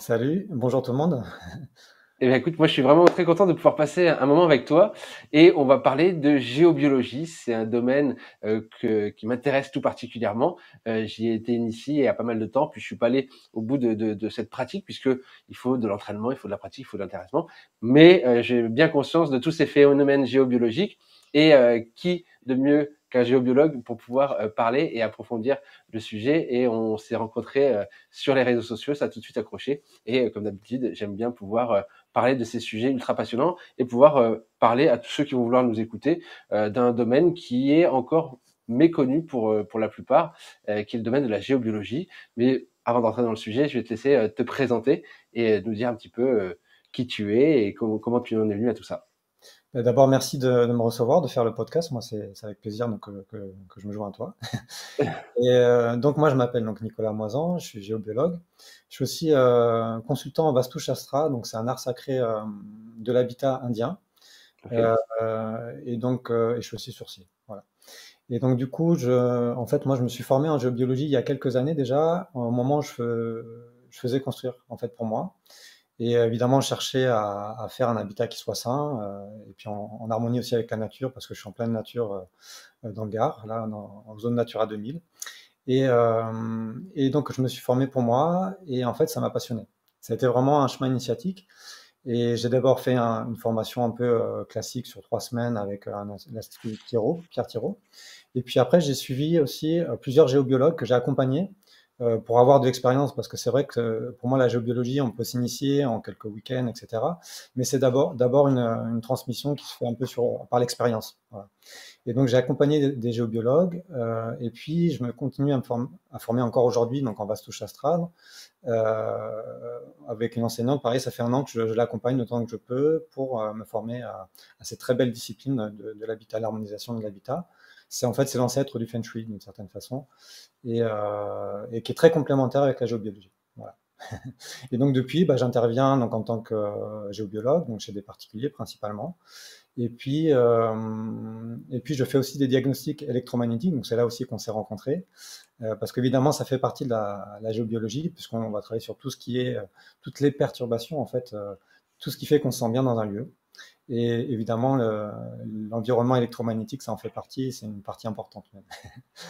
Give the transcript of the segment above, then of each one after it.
Salut, bonjour tout le monde. Eh bien, écoute, moi, je suis vraiment très content de pouvoir passer un moment avec toi et on va parler de géobiologie. C'est un domaine qui m'intéresse tout particulièrement. J'y ai été initié il y a pas mal de temps, puis je suis pas allé au bout de cette pratique puisque il faut de l'entraînement, il faut de la pratique, il faut de l'intéressement. Mais j'ai bien conscience de tous ces phénomènes géobiologiques et qui de mieux qu'un géobiologue pour pouvoir parler et approfondir le sujet. Et on s'est rencontrés sur les réseaux sociaux, ça a tout de suite accroché. Et comme d'habitude, j'aime bien pouvoir parler de ces sujets ultra passionnants et pouvoir parler à tous ceux qui vont vouloir nous écouter d'un domaine qui est encore méconnu pour la plupart, qui est le domaine de la géobiologie. Mais avant d'entrer dans le sujet, je vais te laisser te présenter et nous dire un petit peu qui tu es et comment tu en es venu à tout ça. D'abord, merci de me recevoir, de faire le podcast. Moi, c'est avec plaisir donc, que je me joins à toi. Donc, moi, je m'appelle donc Nicolas Moisan, je suis géobiologue. Je suis aussi consultant en Vastu Shastra, donc c'est un art sacré de l'habitat indien. Ok. Et je suis aussi sourcier. Voilà. Et donc, du coup, en fait, moi, je me suis formé en géobiologie il y a quelques années déjà, au moment où je faisais construire, en fait, pour moi. Et évidemment, je cherchais à faire un habitat qui soit sain, et puis en harmonie aussi avec la nature, parce que je suis en pleine nature dans le Gard, là, en zone Natura 2000. Et donc, je me suis formé pour moi, et en fait, ça m'a passionné. Ça a été vraiment un chemin initiatique. Et j'ai d'abord fait une formation un peu classique sur 3 semaines avec l'Institut Thiraud, Pierre Thiraud. Et puis après, j'ai suivi aussi plusieurs géobiologues que j'ai accompagnés pour avoir de l'expérience, parce que c'est vrai que pour moi, la géobiologie, on peut s'initier en quelques week-ends, etc. Mais c'est d'abord une transmission qui se fait un peu par l'expérience. Voilà. Et donc, j'ai accompagné des géobiologues, et puis je me continue à former encore aujourd'hui, donc en Vastu Shastra, avec une enseignante. Pareil, ça fait un an que je l'accompagne le temps que je peux pour me former à cette très belle discipline de l'habitat, l'harmonisation de l'habitat. C'est l'ancêtre du Feng Shui d'une certaine façon et qui est très complémentaire avec la géobiologie. Voilà. Et donc depuis, bah, j'interviens donc en tant que géobiologue, donc chez des particuliers principalement. Et puis je fais aussi des diagnostics électromagnétiques, donc c'est là aussi qu'on s'est rencontrés, parce qu'évidemment ça fait partie de la géobiologie, puisqu'on va travailler sur tout ce qui est toutes les perturbations en fait, tout ce qui fait qu'on se sent bien dans un lieu. Et évidemment l'environnement électromagnétique, ça en fait partie, c'est une partie importante même,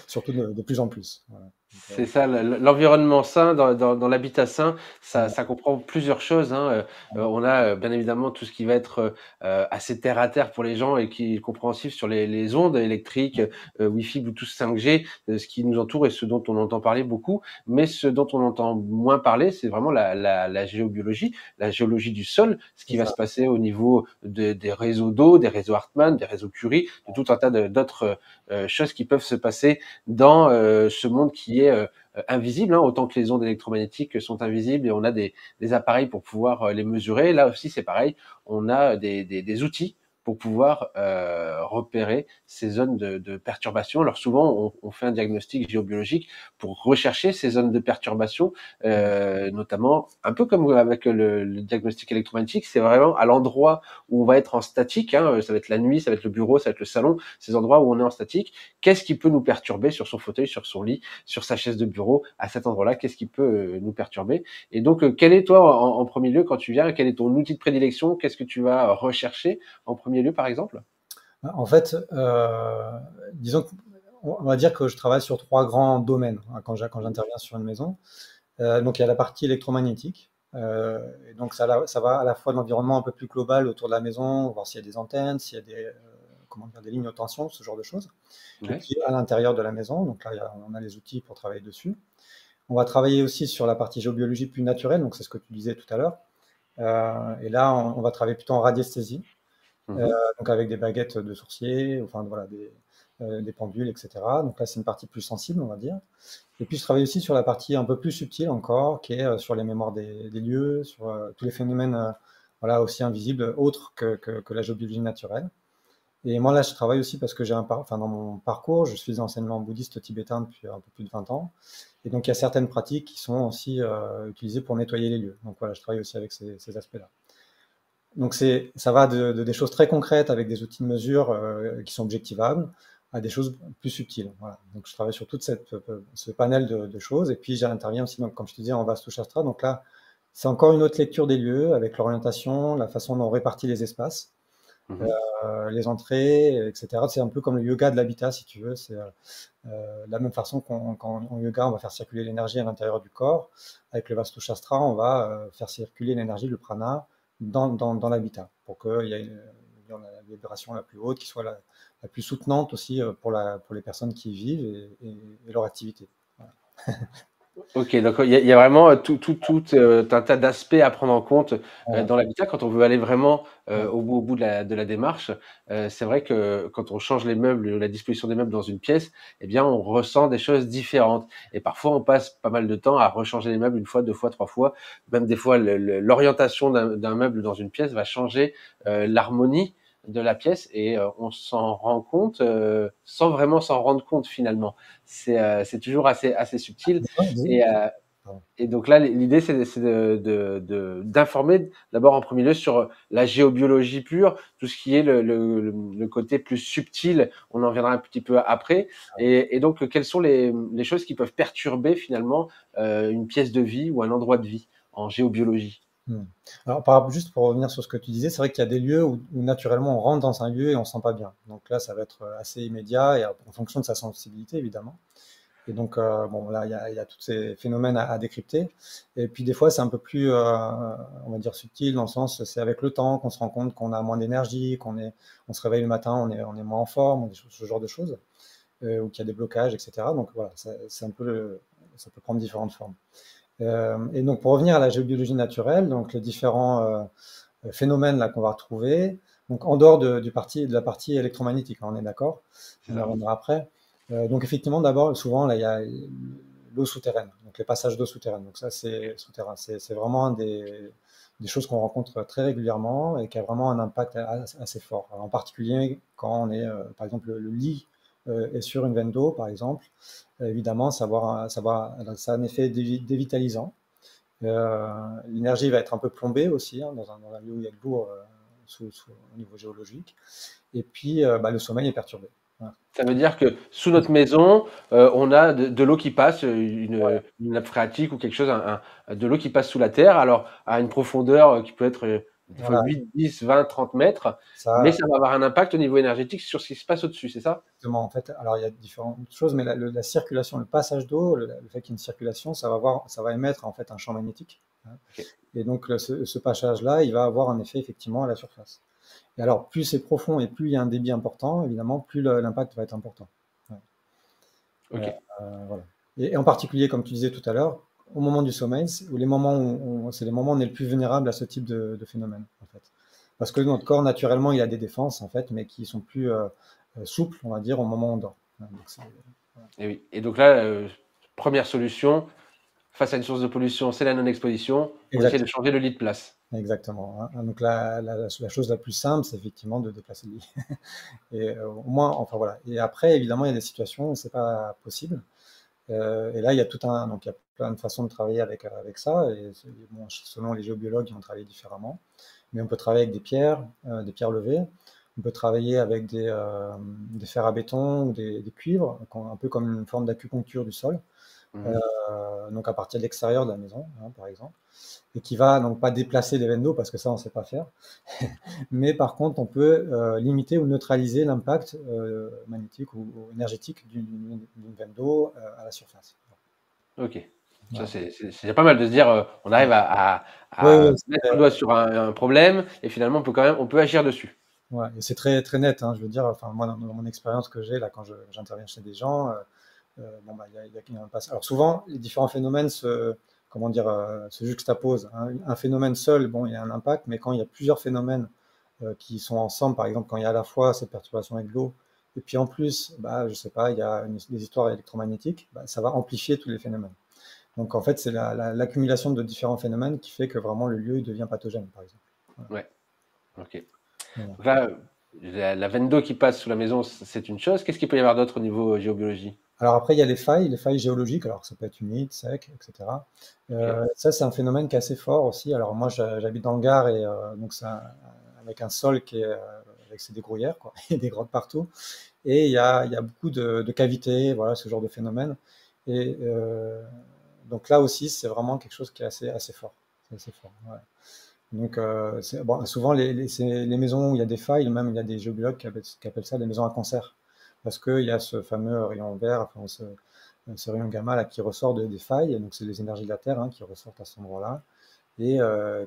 surtout de plus en plus. Voilà. Donc, C'est ça, l'environnement sain, dans l'habitat sain, ça, voilà. ça comprend plusieurs choses, hein. On a bien évidemment tout ce qui va être assez terre à terre pour les gens et qui est compréhensif sur les ondes électriques, Wi-Fi, Bluetooth 5G, ce qui nous entoure et ce dont on entend parler beaucoup. Mais ce dont on entend moins parler, c'est vraiment la géobiologie, la géologie du sol, ce C'est qui va ça. se passer au niveau des réseaux d'eau, des réseaux Hartmann, des réseaux Curie, de tout un tas d'autres choses qui peuvent se passer dans ce monde qui est invisible, hein, autant que les ondes électromagnétiques sont invisibles et on a des appareils pour pouvoir les mesurer. Là aussi, c'est pareil, on a des outils pour pouvoir repérer ces zones de perturbation. Alors souvent, on fait un diagnostic géobiologique pour rechercher ces zones de perturbation, notamment un peu comme avec le diagnostic électromagnétique, c'est vraiment à l'endroit où on va être en statique, hein, ça va être la nuit, ça va être le bureau, ça va être le salon, ces endroits où on est en statique. Qu'est-ce qui peut nous perturber sur son fauteuil, sur son lit, sur sa chaise de bureau, à cet endroit-là? Qu'est-ce qui peut nous perturber? Et donc, quel est toi, en premier lieu, quand tu viens, quel est ton outil de prédilection? Qu'est-ce que tu vas rechercher en premier lieu, par exemple? En fait, disons on va dire que je travaille sur trois grands domaines hein, quand j'interviens sur une maison. Donc il y a la partie électromagnétique. Et donc ça va à la fois de l'environnement un peu plus global autour de la maison, voir s'il y a des antennes, s'il y a comment dire, des lignes haute tension, ce genre de choses. Et Ouais. puis à l'intérieur de la maison, donc là on a les outils pour travailler dessus. On va travailler aussi sur la partie géobiologie plus naturelle, donc c'est ce que tu disais tout à l'heure. Et là on va travailler plutôt en radiesthésie, euh, Mhm. donc avec des baguettes de sourcier, enfin voilà, des pendules, etc. Donc là c'est une partie plus sensible, on va dire. Et puis je travaille aussi sur la partie un peu plus subtile encore, qui est sur les mémoires des lieux, sur tous les phénomènes voilà, aussi invisibles, autres que la géobiologie naturelle. Et moi là, je travaille aussi parce que enfin, dans mon parcours, je suis enseignement bouddhiste tibétain depuis un peu plus de 20 ans. Et donc il y a certaines pratiques qui sont aussi utilisées pour nettoyer les lieux. Donc voilà, je travaille aussi avec ces aspects-là. Donc ça va des choses très concrètes avec des outils de mesure qui sont objectivables à des choses plus subtiles. Voilà. Donc je travaille sur tout ce panel de choses et puis j'interviens aussi, donc, comme je te disais, en Vastu Shastra. Donc là, c'est encore une autre lecture des lieux avec l'orientation, la façon dont on répartit les espaces, Mhm. les entrées, etc. C'est un peu comme le yoga de l'habitat, si tu veux. C'est la même façon qu'en yoga, on va faire circuler l'énergie à l'intérieur du corps. Avec le Vastu Shastra, on va faire circuler l'énergie, le prana, dans l'habitat, pour qu'il y ait la vibration la plus haute, qui soit la plus soutenante aussi pour les personnes qui y vivent et leur activité. Voilà. Ok, donc il y a vraiment tout un tas d'aspects à prendre en compte Voilà. dans l'habitat quand on veut aller vraiment Ouais. au bout de la démarche. C'est vrai que quand on change les meubles, la disposition des meubles dans une pièce, eh bien, on ressent des choses différentes. Et parfois, on passe pas mal de temps à rechanger les meubles une fois, deux fois, trois fois. Même des fois, l'orientation d'un meuble dans une pièce va changer l'harmonie de la pièce et on s'en rend compte sans vraiment s'en rendre compte finalement. C'est toujours assez subtil. Et, euh, Pardon. et donc là, l'idée, c'est d'informer d'abord en premier lieu sur la géobiologie pure, tout ce qui est le côté plus subtil. On en viendra un petit peu après. Et donc, quelles sont les choses qui peuvent perturber finalement une pièce de vie ou un endroit de vie en géobiologie? Hmm. Alors, juste pour revenir sur ce que tu disais, c'est vrai qu'il y a des lieux où naturellement on rentre dans un lieu et on ne se sent pas bien. Donc là, ça va être assez immédiat et en fonction de sa sensibilité, évidemment. Et donc, bon, là, il y a tous ces phénomènes à décrypter. Et puis, des fois, c'est un peu plus, on va dire, subtil, dans le sens, c'est avec le temps qu'on se rend compte qu'on a moins d'énergie, on se réveille le matin, on est moins en forme, ce genre de choses, ou qu'il y a des blocages, etc. Donc, voilà, c'est un peu ça peut prendre différentes formes. Et donc, pour revenir à la géobiologie naturelle, donc les différents phénomènes là qu'on va retrouver, donc en dehors de la partie électromagnétique, hein, on est d'accord, C'est on y ça. reviendra après. Donc effectivement, d'abord, souvent, là, il y a l'eau souterraine, donc les passages d'eau souterraine. Donc ça, c'est souterrain. C'est vraiment des choses qu'on rencontre très régulièrement et qui a vraiment un impact assez fort. Alors, en particulier quand on est, par exemple, le lit est sur une veine d'eau, par exemple, évidemment, ça a un effet dévitalisant. L'énergie va être un peu plombée aussi, hein, dans un lieu où il y a de l'eau au niveau géologique. Et puis, bah, le sommeil est perturbé. Voilà. Ça veut dire que sous notre maison, on a de l'eau qui passe, une nappe phréatique ou quelque chose, de l'eau qui passe sous la terre, alors à une profondeur qui peut être des fois Voilà, 8, 10, 20, 30 mètres, mais ça, ça va avoir un impact au niveau énergétique sur ce qui se passe au-dessus, c'est ça? exactement. En fait, alors il y a différentes choses, mais la circulation, le passage d'eau, le fait qu'il y ait une circulation, ça va émettre en fait un champ magnétique, hein. Ok. Et donc, ce passage-là, il va avoir un effet effectivement à la surface. Et alors, plus c'est profond et plus il y a un débit important, évidemment, plus l'impact va être important. Ouais. Ok. Voilà. Et en particulier, comme tu disais tout à l'heure, au moment du sommeil, c'est les moments où on est le plus vulnérable à ce type de phénomène, en fait. Parce que notre corps, naturellement, il a des défenses, en fait, mais qui sont plus souples, on va dire, au moment où on dort. Donc, voilà. Et oui. Et donc là, première solution, face à une source de pollution, c'est la non-exposition. On essaie de Exactement. changer le lit de place. Exactement, hein. Donc la chose la plus simple, c'est effectivement de déplacer le lit. Et au moins, enfin voilà. Et après, évidemment, il y a des situations où c'est pas possible. Et là, donc il y a plein de façons de travailler avec ça. Et bon, selon les géobiologues, ils vont travailler différemment. Mais on peut travailler avec des pierres levées. On peut travailler avec des fers à béton ou des cuivres, un peu comme une forme d'acupuncture du sol. Mhm. Donc à partir de l'extérieur de la maison, hein, par exemple, et qui va donc pas déplacer les veines d'eau parce que ça on sait pas faire, mais par contre on peut limiter ou neutraliser l'impact magnétique ou énergétique d'une veine d'eau à la surface. Ok. Ça, Voilà. c'est déjà pas mal de se dire, on arrive Ouais, ouais, à mettre le doigt sur un problème et finalement on peut agir dessus. ouais, et c'est très très net, hein, je veux dire. Enfin moi dans mon expérience que j'ai là quand j'interviens chez des gens, bon bah il y a un passage. Alors souvent les différents phénomènes comment dire, se juxtaposent, hein. Un phénomène seul, bon, il y a un impact, mais quand il y a plusieurs phénomènes qui sont ensemble, par exemple, quand il y a à la fois cette perturbation avec l'eau, et puis en plus, bah, je sais pas, il y a des histoires électromagnétiques, bah, ça va amplifier tous les phénomènes. Donc en fait, c'est l'accumulation de différents phénomènes qui fait que vraiment le lieu il devient pathogène, par exemple. Voilà. Ouais. Ok. Voilà. Donc là, la veine d'eau qui passe sous la maison, c'est une chose. Qu'est-ce qu'il peut y avoir d'autre au niveau géobiologie? Alors après, il y a les failles géologiques, alors ça peut être humide, sec, etc. Ok. Ça, c'est un phénomène qui est assez fort aussi. Alors moi, j'habite dans le Gard et donc avec un sol qui est avec ses dégruyères, quoi, et des grottes partout. Et il y a beaucoup de cavités, voilà, ce genre de phénomène. Et donc là aussi, c'est vraiment quelque chose qui est assez fort. c'est assez fort. Ouais. Donc, bon, souvent, c'est les maisons où il y a des failles, même il y a des géobiologues qui appellent ça des maisons à cancer. Parce qu'il y a ce fameux rayon vert, enfin, ce rayon gamma là, qui ressort des failles, donc c'est les énergies de la Terre, hein, qui ressortent à cet endroit-là, et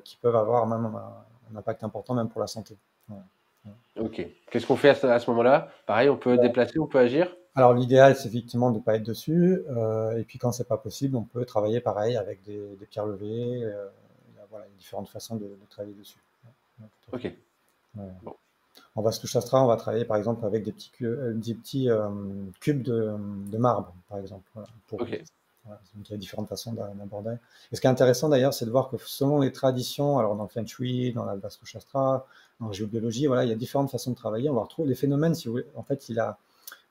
qui peuvent avoir même un impact important, même pour la santé. Voilà. Ok. Qu'est-ce qu'on fait à ce moment-là? Pareil, on peut déplacer, on peut agir? Alors l'idéal, c'est effectivement de ne pas être dessus, et puis quand c'est pas possible, on peut travailler pareil avec des pierres levées. Voilà, il y a différentes façons de travailler dessus. Ouais, tout à Ok. fait. Ouais. Bon. En Vastushastra, on va travailler par exemple avec des petits cubes de marbre, par exemple. Voilà, Ok. voilà, donc il y a différentes façons d'aborder. Et ce qui est intéressant d'ailleurs, c'est de voir que selon les traditions, alors dans le Feng Shui, dans la Vastushastra, en géobiologie, voilà, il y a différentes façons de travailler. On va retrouver les phénomènes, si vous voulez, en fait,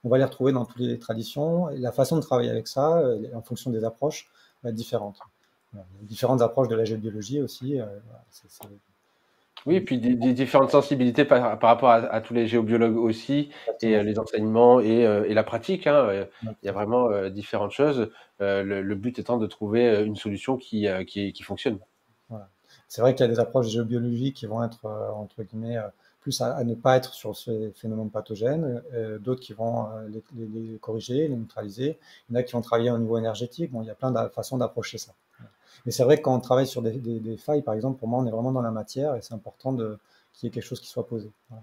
on va les retrouver dans toutes les traditions. Et la façon de travailler avec ça, en fonction des approches, va être différente. Voilà, il y a différentes approches de la géobiologie aussi. Voilà, Oui, et puis des différentes sensibilités par rapport à tous les géobiologues aussi, et exactement. les enseignements et la pratique, hein. Ouais, Il y a tout à fait. vraiment différentes choses. Le but étant de trouver une solution qui fonctionne. Voilà. C'est vrai qu'il y a des approches géobiologiques qui vont être, entre guillemets, plus à ne pas être sur ces phénomènes pathogènes, d'autres qui vont les corriger, les neutraliser. Il y en a qui vont travailler au niveau énergétique. Bon, il y a plein de façons d'approcher ça. Mais c'est vrai que quand on travaille sur des failles, par exemple, pour moi, on est vraiment dans la matière et c'est important qu'il y ait quelque chose qui soit posé. Voilà.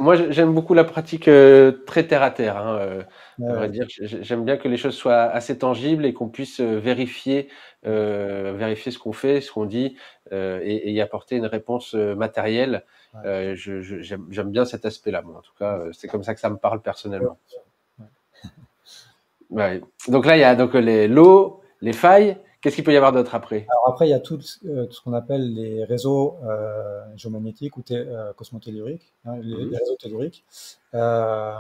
Moi, j'aime beaucoup la pratique très terre à terre, hein, à vrai Ouais, dire. J'aime bien que les choses soient assez tangibles et qu'on puisse vérifier ce qu'on fait, ce qu'on dit, et y apporter une réponse matérielle. ouais, J'aime bien cet aspect-là, moi. En tout cas, c'est comme ça que ça me parle ouais, personnellement. ouais. Ouais. Donc là, il y a donc l'eau, les failles. Qu'est-ce qu'il peut y avoir d'autre après? Alors après, il y a tout ce qu'on appelle les réseaux géomagnétiques ou cosmotelluriques, hein, les Mhm. réseaux telluriques. Euh,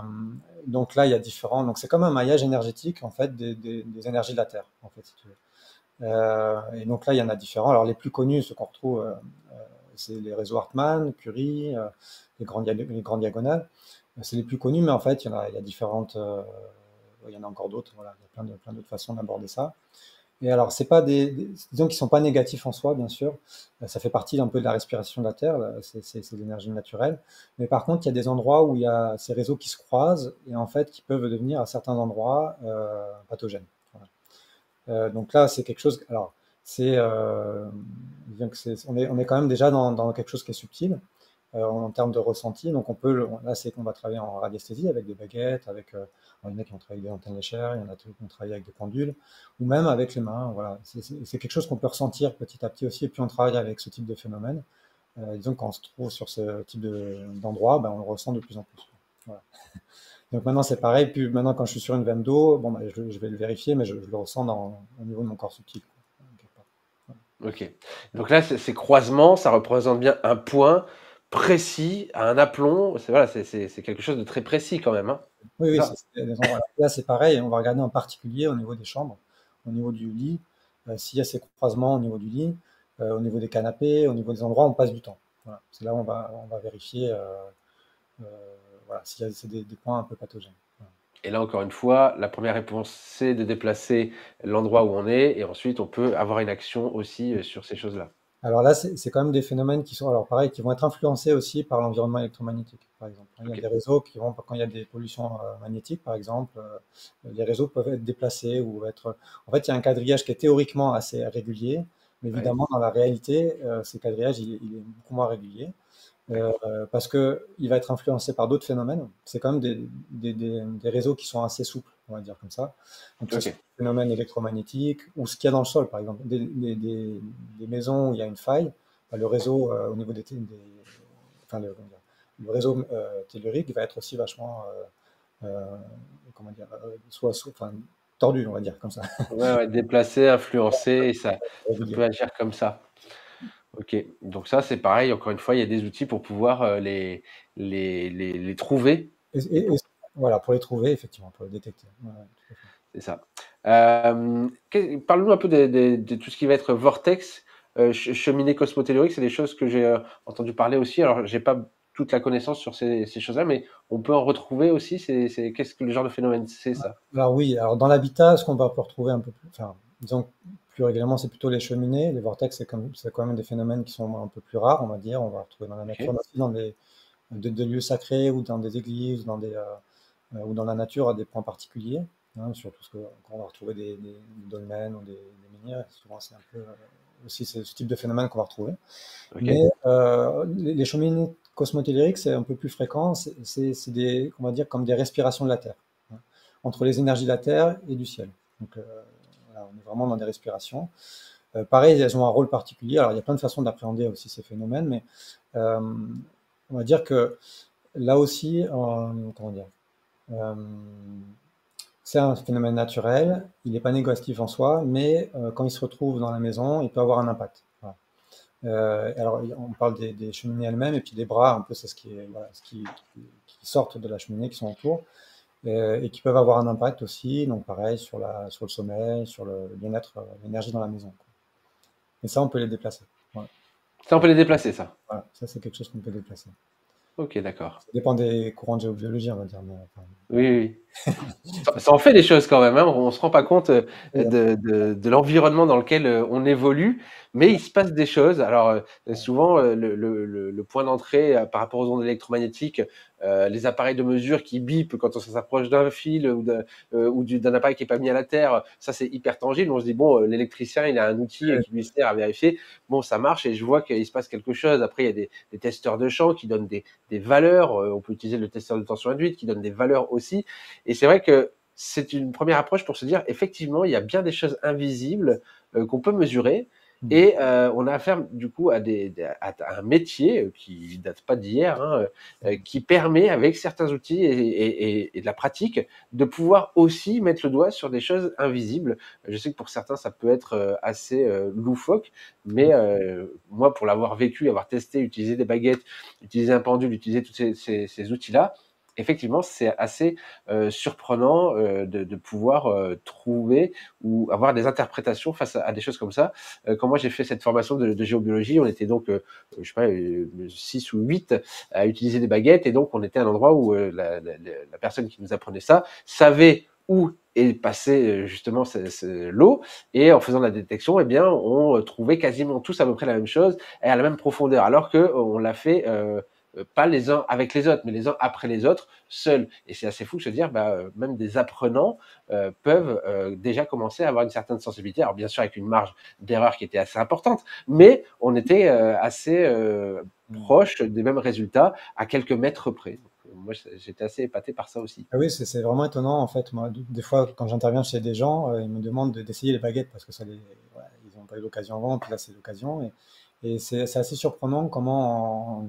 donc là, il y a différents. Donc c'est comme un maillage énergétique en fait des énergies de la Terre, en fait, si tu veux. Et donc là, il y en a différents. Alors les plus connus, ceux qu'on retrouve, c'est les réseaux Hartmann, Curie, les grandes diagonales. C'est les plus connus, mais en fait, il y a différentes. Il y en a encore d'autres. Voilà, il y a plein d'autres façons d'aborder ça. Et alors, c'est pas disons qu'ils sont pas négatifs en soi, bien sûr. Ça fait partie un peu de la respiration de la Terre, là, c'est de l'énergie naturelle. Mais par contre, il y a des endroits où il y a ces réseaux qui se croisent et en fait qui peuvent devenir à certains endroits pathogènes. Voilà. Donc là, c'est quelque chose. Alors, c'est, disons que on est quand même déjà dans quelque chose qui est subtil en termes de ressenti. Donc on peut, là, c'est qu'on va travailler en radiesthésie avec des baguettes, il y en a qui vont travailler avec des antennes léchères, il y en a qui vont travailler avec des pendules, ou même avec les mains. Voilà, c'est quelque chose qu'on peut ressentir petit à petit aussi. Et puis on travaille avec ce type de phénomène. Disons quand on se trouve sur ce type d'endroit, ben, on le ressent de plus en plus. Voilà. Donc maintenant c'est pareil. Puis maintenant quand je suis sur une veine d'eau, bon, ben, je vais le vérifier, mais je le ressens au niveau de mon corps subtil. Quoi. Ok. Donc là, ces croisements, ça représente bien un point précis, à un aplomb. Voilà, c'est quelque chose de très précis quand même, hein. Oui, C'est oui, ça? c'est des endroits. Là, c'est pareil. On va regarder en particulier au niveau des chambres, au niveau du lit, s'il y a ces croisements au niveau du lit, au niveau des canapés, au niveau des endroits où on passe du temps. Voilà. C'est là où on va vérifier euh, voilà, s'il y a des points un peu pathogènes. Voilà. Et là, encore une fois, la première réponse, c'est de déplacer l'endroit où on est, et ensuite, on peut avoir une action aussi sur ces choses-là. Alors là, c'est quand même des phénomènes qui sont, alors pareil, qui vont être influencés aussi par l'environnement électromagnétique, par exemple. Il y a Ok. des réseaux qui vont, quand il y a des pollutions magnétiques, par exemple, les réseaux peuvent être déplacés ou être. En fait, il y a un quadrillage qui est théoriquement assez régulier, mais Ouais. évidemment, dans la réalité, ce quadrillage, il est beaucoup moins régulier. D'accord. Parce qu'il va être influencé par d'autres phénomènes. C'est quand même des réseaux qui sont assez souples, on va dire comme ça. Donc, que ce soit Ok. des phénomènes électromagnétiques ou ce qu'il y a dans le sol, par exemple. Des maisons où il y a une faille, bah, le réseau au niveau enfin, le réseau tellurique va être aussi vachement, comment dire, enfin, tordu, on va dire comme ça. Ouais, ouais, déplacer, influencer, et ça Régulier. peut agir comme ça. Ok. Donc ça, c'est pareil. Encore une fois, il y a des outils pour pouvoir les trouver Et, et et- pour et- voilà, pour les trouver, effectivement, pour les détecter. Ouais, ouais, tout à fait. C'est ça. Parle-nous un peu de tout ce qui va être vortex, cheminée cosmotellurique. C'est des choses que j'ai entendu parler aussi. Alors, j'ai pas toute la connaissance sur ces choses-là, mais on peut en retrouver aussi. Qu'est-ce que le genre de phénomène c'est ça? Alors oui, alors dans l'habitat, ce qu'on va pouvoir retrouver un peu plus, enfin, disons, plus régulièrement, c'est plutôt les cheminées. Les vortex, c'est quand même des phénomènes qui sont un peu plus rares, on va dire. On va retrouver dans la nature, Ok. mais aussi dans des lieux sacrés ou dans des églises, ou dans la nature à des points particuliers. Surtout quand on va retrouver des dolmens ou des menhirs, souvent c'est un peu aussi ce type de phénomène qu'on va retrouver. Ok. Mais les cheminées cosmotelluriques, c'est un peu plus fréquent. C'est on va dire, comme des respirations de la Terre, hein, entre les énergies de la Terre et du ciel. Donc, voilà, on est vraiment dans des respirations. Pareil, elles ont un rôle particulier. Alors, il y a plein de façons d'appréhender aussi ces phénomènes, mais euh, on va dire que là aussi, comment dire, euh, c'est un phénomène naturel. Il n'est pas négatif en soi, mais quand il se retrouve dans la maison, il peut avoir un impact. Voilà. Alors, on parle des cheminées elles-mêmes, et puis des bras, un peu, c'est voilà, qui sortent de la cheminée, qui sont autour, et qui peuvent avoir un impact aussi, donc pareil, sur le sommeil, sur le bien-être, l'énergie dans la maison, quoi. Et ça, on peut les déplacer. Voilà, Ça, on peut les déplacer, ça. voilà, ça, c'est quelque chose qu'on peut déplacer. Ok, d'accord. Ça dépend des courants de géobiologie, on va dire, mais enfin, Oui, oui, oui. Ça en fait des choses quand même, hein. On se rend pas compte oui, de l'environnement dans lequel on évolue, mais il se passe des choses. Alors souvent, le point d'entrée par rapport aux ondes électromagnétiques, les appareils de mesure qui bipent quand on s'approche d'un fil d'un appareil qui est pas mis à la terre, ça c'est hyper tangible. On se dit bon, l'électricien il a un outil qui lui sert à vérifier. Bon, ça marche et je vois qu'il se passe quelque chose. Après, il y a des testeurs de champ qui donnent des valeurs. On peut utiliser le testeur de tension induite qui donne des valeurs aussi. Et c'est vrai que c'est une première approche pour se dire effectivement il y a bien des choses invisibles qu'on peut mesurer mm, et on a affaire du coup à un métier qui date pas d'hier, hein, qui permet avec certains outils et de la pratique de pouvoir aussi mettre le doigt sur des choses invisibles. Je sais que pour certains ça peut être assez loufoque, mais moi pour l'avoir vécu, avoir testé, utiliser des baguettes, utiliser un pendule, utiliser tous ces outils-là, effectivement, c'est assez surprenant de pouvoir trouver ou avoir des interprétations face à des choses comme ça. Quand moi j'ai fait cette formation de géobiologie, on était donc, je sais pas, 6 ou 8 à utiliser des baguettes, et donc on était à un endroit où la personne qui nous apprenait ça savait où est passé justement l'eau, et en faisant de la détection, eh bien, on trouvait quasiment tous à peu près la même chose et à la même profondeur, alors que on l'a fait pas les uns avec les autres, mais les uns après les autres, seuls. Et c'est assez fou de se dire, bah, même des apprenants peuvent déjà commencer à avoir une certaine sensibilité. Alors bien sûr avec une marge d'erreur qui était assez importante, mais on était assez mm. proche des mêmes résultats à quelques mètres près. Donc, moi, j'étais assez épaté par ça aussi. Ah oui, c'est vraiment étonnant en fait. Moi, des fois, quand j'interviens chez des gens, ils me demandent d'essayer les baguettes parce que voilà, ils n'ont pas eu l'occasion avant, puis là c'est l'occasion. Et c'est assez surprenant comment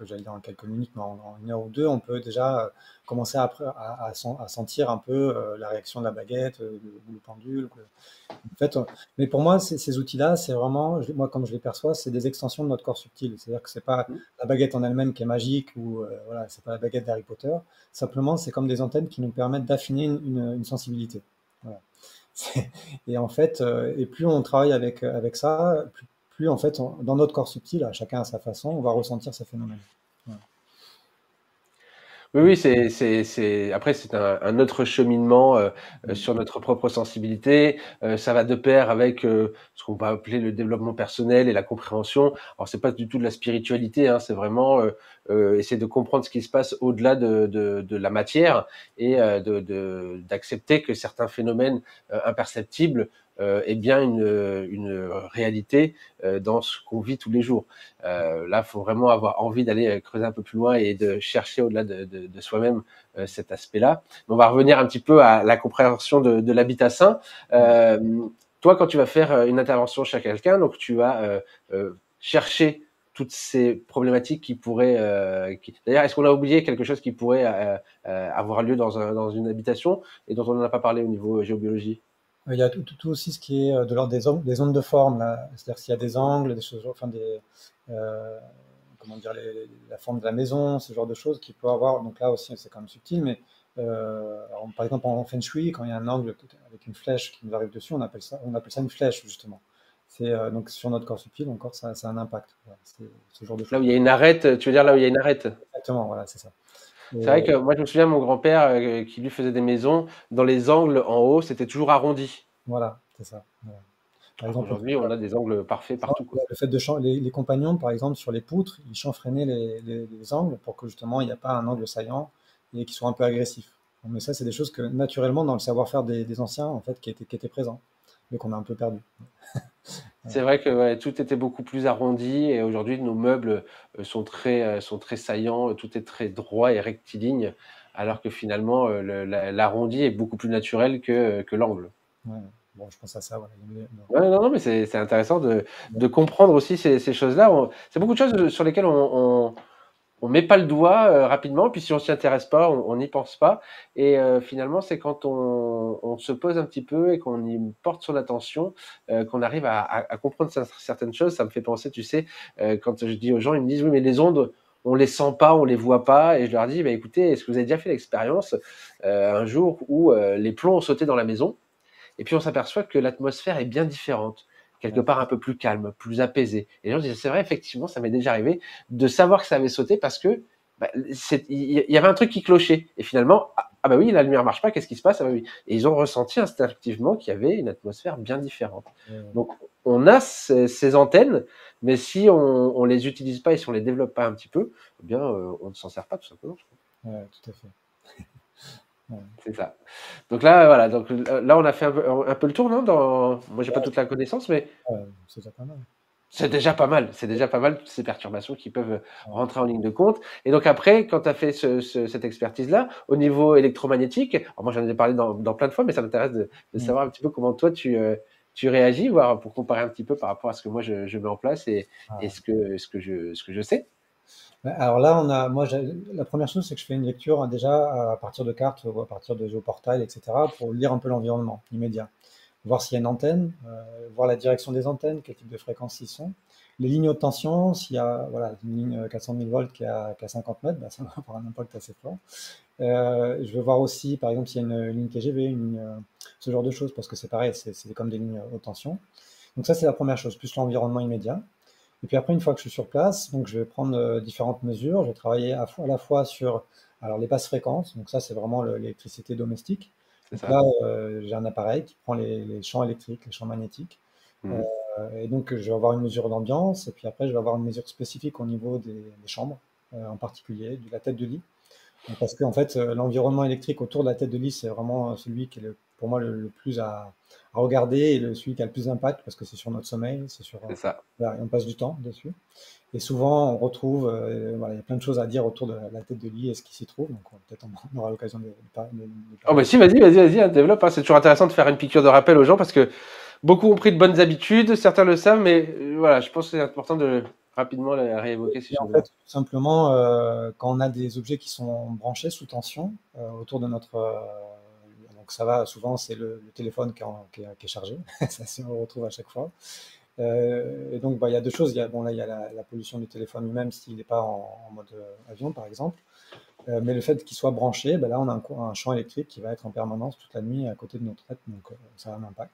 j'allais dire en quelques minutes, mais en une heure ou deux, on peut déjà commencer à sentir un peu la réaction de la baguette, ou le pendule. En fait, mais pour moi, ces outils-là, c'est vraiment, moi, comme je les perçois, c'est des extensions de notre corps subtil. C'est-à-dire que c'est pas la baguette en elle-même qui est magique, ou voilà, c'est pas la baguette d'Harry Potter. Simplement, c'est comme des antennes qui nous permettent d'affiner une sensibilité. Voilà. Et en fait, et plus on travaille avec ça, plus en fait, dans notre corps subtil, chacun à sa façon, on va ressentir ces phénomènes. Voilà. Oui, oui, après, c'est un autre cheminement Mm. sur notre propre sensibilité. Ça va de pair avec ce qu'on va appeler le développement personnel et la compréhension. Alors, c'est pas du tout de la spiritualité, hein, c'est vraiment essayer de comprendre ce qui se passe au-delà de la matière et d'accepter que certains phénomènes imperceptibles aient bien une réalité dans ce qu'on vit tous les jours. Là, faut vraiment avoir envie d'aller creuser un peu plus loin et de chercher au-delà de soi-même cet aspect-là. Mais on va revenir un petit peu à la compréhension de l'habitat sain. Euh, Toi, quand tu vas faire une intervention chez quelqu'un, donc tu vas chercher toutes ces problématiques qui pourraient. D'ailleurs, est-ce qu'on a oublié quelque chose qui pourrait avoir lieu dans une habitation et dont on n'en a pas parlé au niveau géobiologie? Il y a tout aussi ce qui est de l'ordre des ondes de forme, là. C'est-à-dire s'il y a des angles, des choses, enfin euh, comment dire, la forme de la maison, ce genre de choses qui peut avoir. Donc là aussi, c'est quand même subtil, mais alors, par exemple en Feng Shui, quand il y a un angle avec une flèche qui nous arrive dessus, on appelle ça une flèche justement. Donc sur notre corps subtil, encore ça a un impact. Voilà, c'est ce genre de Là où choses. il y a une arête, tu veux dire là où il y a une arête? Exactement, voilà, c'est ça. C'est vrai Et que moi, je me souviens de mon grand-père qui lui faisait des maisons. Dans les angles en haut, c'était toujours arrondi. voilà, c'est ça. Voilà. Par exemple, Aujourd'hui, on a des angles parfaits partout, quoi. le fait de les compagnons, par exemple, sur les poutres, ils chanfreinaient les angles pour que justement il n'y a pas un angle saillant et qui soit un peu agressif. Mais ça, c'est des choses que naturellement, dans le savoir-faire des anciens, en fait, qui étaient présents, mais qu'on a un peu perdu. C'est vrai que ouais, tout était beaucoup plus arrondi et aujourd'hui nos meubles sont très saillants, tout est très droit et rectiligne, alors que finalement l'arrondi est beaucoup plus naturel que l'angle. Ouais. Bon, je pense à ça. Voilà. Ouais, non, non, mais c'est intéressant de comprendre aussi ces choses-là. C'est beaucoup de choses sur lesquelles on met pas le doigt rapidement, puis si on s'y intéresse pas, on n'y pense pas. Et finalement, c'est quand on se pose un petit peu et qu'on y porte son attention, qu'on arrive à comprendre certaines choses. Ça me fait penser, tu sais, quand je dis aux gens, ils me disent, oui, mais les ondes, on les sent pas, on les voit pas. Et je leur dis, bah, écoutez, est-ce que vous avez déjà fait l'expérience un jour où les plombs ont sauté dans la maison et puis on s'aperçoit que l'atmosphère est bien différente, quelque Ouais. part un peu plus calme, plus apaisée. Et les gens disent, c'est vrai, effectivement, ça m'est déjà arrivé de savoir que ça avait sauté parce que bah, il y avait un truc qui clochait. Et finalement, ah bah oui, la lumière marche pas, qu'est-ce qui se passe? Ah bah oui. Et ils ont ressenti instinctivement qu'il y avait une atmosphère bien différente. Donc on a ces antennes, mais si on les utilise pas et si on les développe pas un petit peu, eh bien on ne s'en sert pas tout simplement. Ouais, tout à fait. Ouais. C'est ça. Donc là, voilà. Donc là, on a fait un peu le tour, non? Moi, j'ai pas Ouais, toute la connaissance, mais c'est déjà pas mal. c'est déjà pas mal. C'est déjà pas mal toutes ces perturbations qui peuvent Ouais. rentrer en ligne de compte. Et donc après, quand tu as fait cette expertise-là, au niveau électromagnétique, alors moi j'en ai parlé dans plein de fois, mais ça m'intéresse de Mm. savoir un petit peu comment toi tu réagis, voir pour comparer un petit peu par rapport à ce que moi je mets en place et Ah. ce que je sais. Alors là, la première chose, c'est que je fais une lecture déjà à partir de cartes ou à partir de géoportails, etc., pour lire un peu l'environnement immédiat. Voir s'il y a une antenne, voir la direction des antennes, quel type de fréquences ils sont. Les lignes haute tension, s'il y a voilà, une ligne 400 000 volts qui a 50 mètres, bah, ça va avoir un impact assez fort. Je veux voir aussi, par exemple, s'il y a une ligne TGV, ce genre de choses, parce que c'est pareil, c'est comme des lignes haute tension. Donc ça, c'est la première chose, plus l'environnement immédiat. Et puis après, une fois que je suis sur place, donc je vais prendre différentes mesures. Je vais travailler à la fois sur alors, les basses fréquences, donc ça, c'est vraiment l'électricité domestique. C'est Donc ça. là, j'ai un appareil qui prend les champs électriques, les champs magnétiques. Euh, Mhm. et donc, je vais avoir une mesure d'ambiance, et puis après, je vais avoir une mesure spécifique au niveau des chambres, en particulier, de la tête de lit. Parce qu'en fait, l'environnement électrique autour de la tête de lit, c'est vraiment celui qui est pour moi le plus à regarder et celui qui a le plus d'impact parce que c'est sur notre sommeil, c'est sur, C'est ça. voilà, et on passe du temps dessus. Et souvent, on retrouve, voilà, il y a plein de choses à dire autour de la tête de lit et ce qui s'y trouve. Donc, peut-être on aura l'occasion de Oh parler. bah si, vas-y, hein, développe, hein. C'est toujours intéressant de faire une piqûre de rappel aux gens parce que beaucoup ont pris de bonnes habitudes, certains le savent, mais voilà, je pense que c'est important de rapidement réévoquer ces Et en choses-là. fait, tout simplement, quand on a des objets qui sont branchés sous tension autour de notre. Donc, ça va, souvent, c'est le téléphone qui est chargé. Ça, on le retrouve à chaque fois. Et donc, bah, il y a deux choses. Bon, là, il y a la pollution du téléphone lui-même s'il n'est pas en mode avion, par exemple. Mais le fait qu'il soit branché, ben là, on a un champ électrique qui va être en permanence toute la nuit à côté de notre tête, donc ça a un impact.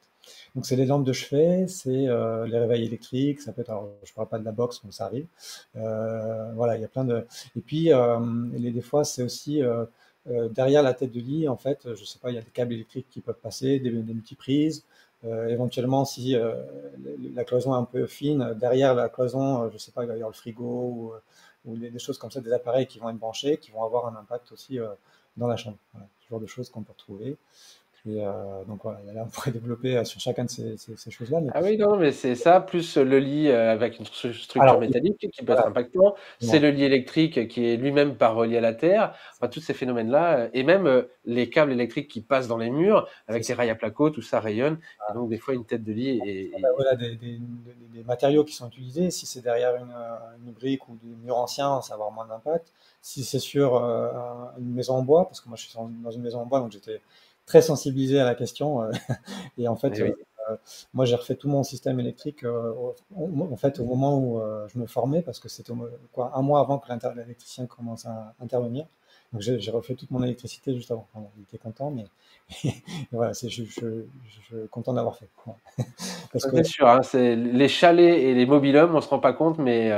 Donc, c'est les lampes de chevet, c'est les réveils électriques, ça peut être, alors, je ne parle pas de la box, mais ça arrive. Voilà, il y a plein de. Et puis, des fois, c'est aussi derrière la tête de lit, en fait, je sais pas, il y a des câbles électriques qui peuvent passer, des multiprises. Éventuellement, si la cloison est un peu fine, derrière la cloison, je sais pas, il va y avoir le frigo ou des choses comme ça, des appareils qui vont être branchés, qui vont avoir un impact aussi dans la chambre. Voilà, ce genre de choses qu'on peut retrouver. Et donc voilà, là, on pourrait développer sur chacun de ces choses-là. Mais Ah oui, non, mais c'est ça, plus le lit avec une structure alors, métallique qui peut être voilà, impactant. C'est exactement. le lit électrique qui est lui-même pas relié à la terre. Enfin, tous ces phénomènes-là, et même les câbles électriques qui passent dans les murs C'est avec les ça. rails à placo, tout ça rayonne. Et donc, des fois, une tête de lit Voilà, des matériaux qui sont utilisés. Si c'est derrière une brique ou des murs anciens, ça va avoir moins d'impact. Si c'est sur une maison en bois, parce que moi je suis dans une maison en bois, donc j'étais très sensibilisé à la question. Et en fait, oui, moi j'ai refait tout mon système électrique en fait, au moment où je me formais, parce que c'était quoi, un mois avant que l'électricien commence à intervenir. Donc j'ai refait toute mon électricité juste avant. Enfin, bon, il était content, mais voilà, je suis content d'avoir fait. Parce ça que c'est sûr, hein, c'est les chalets et les mobil-hommes, on se rend pas compte, mais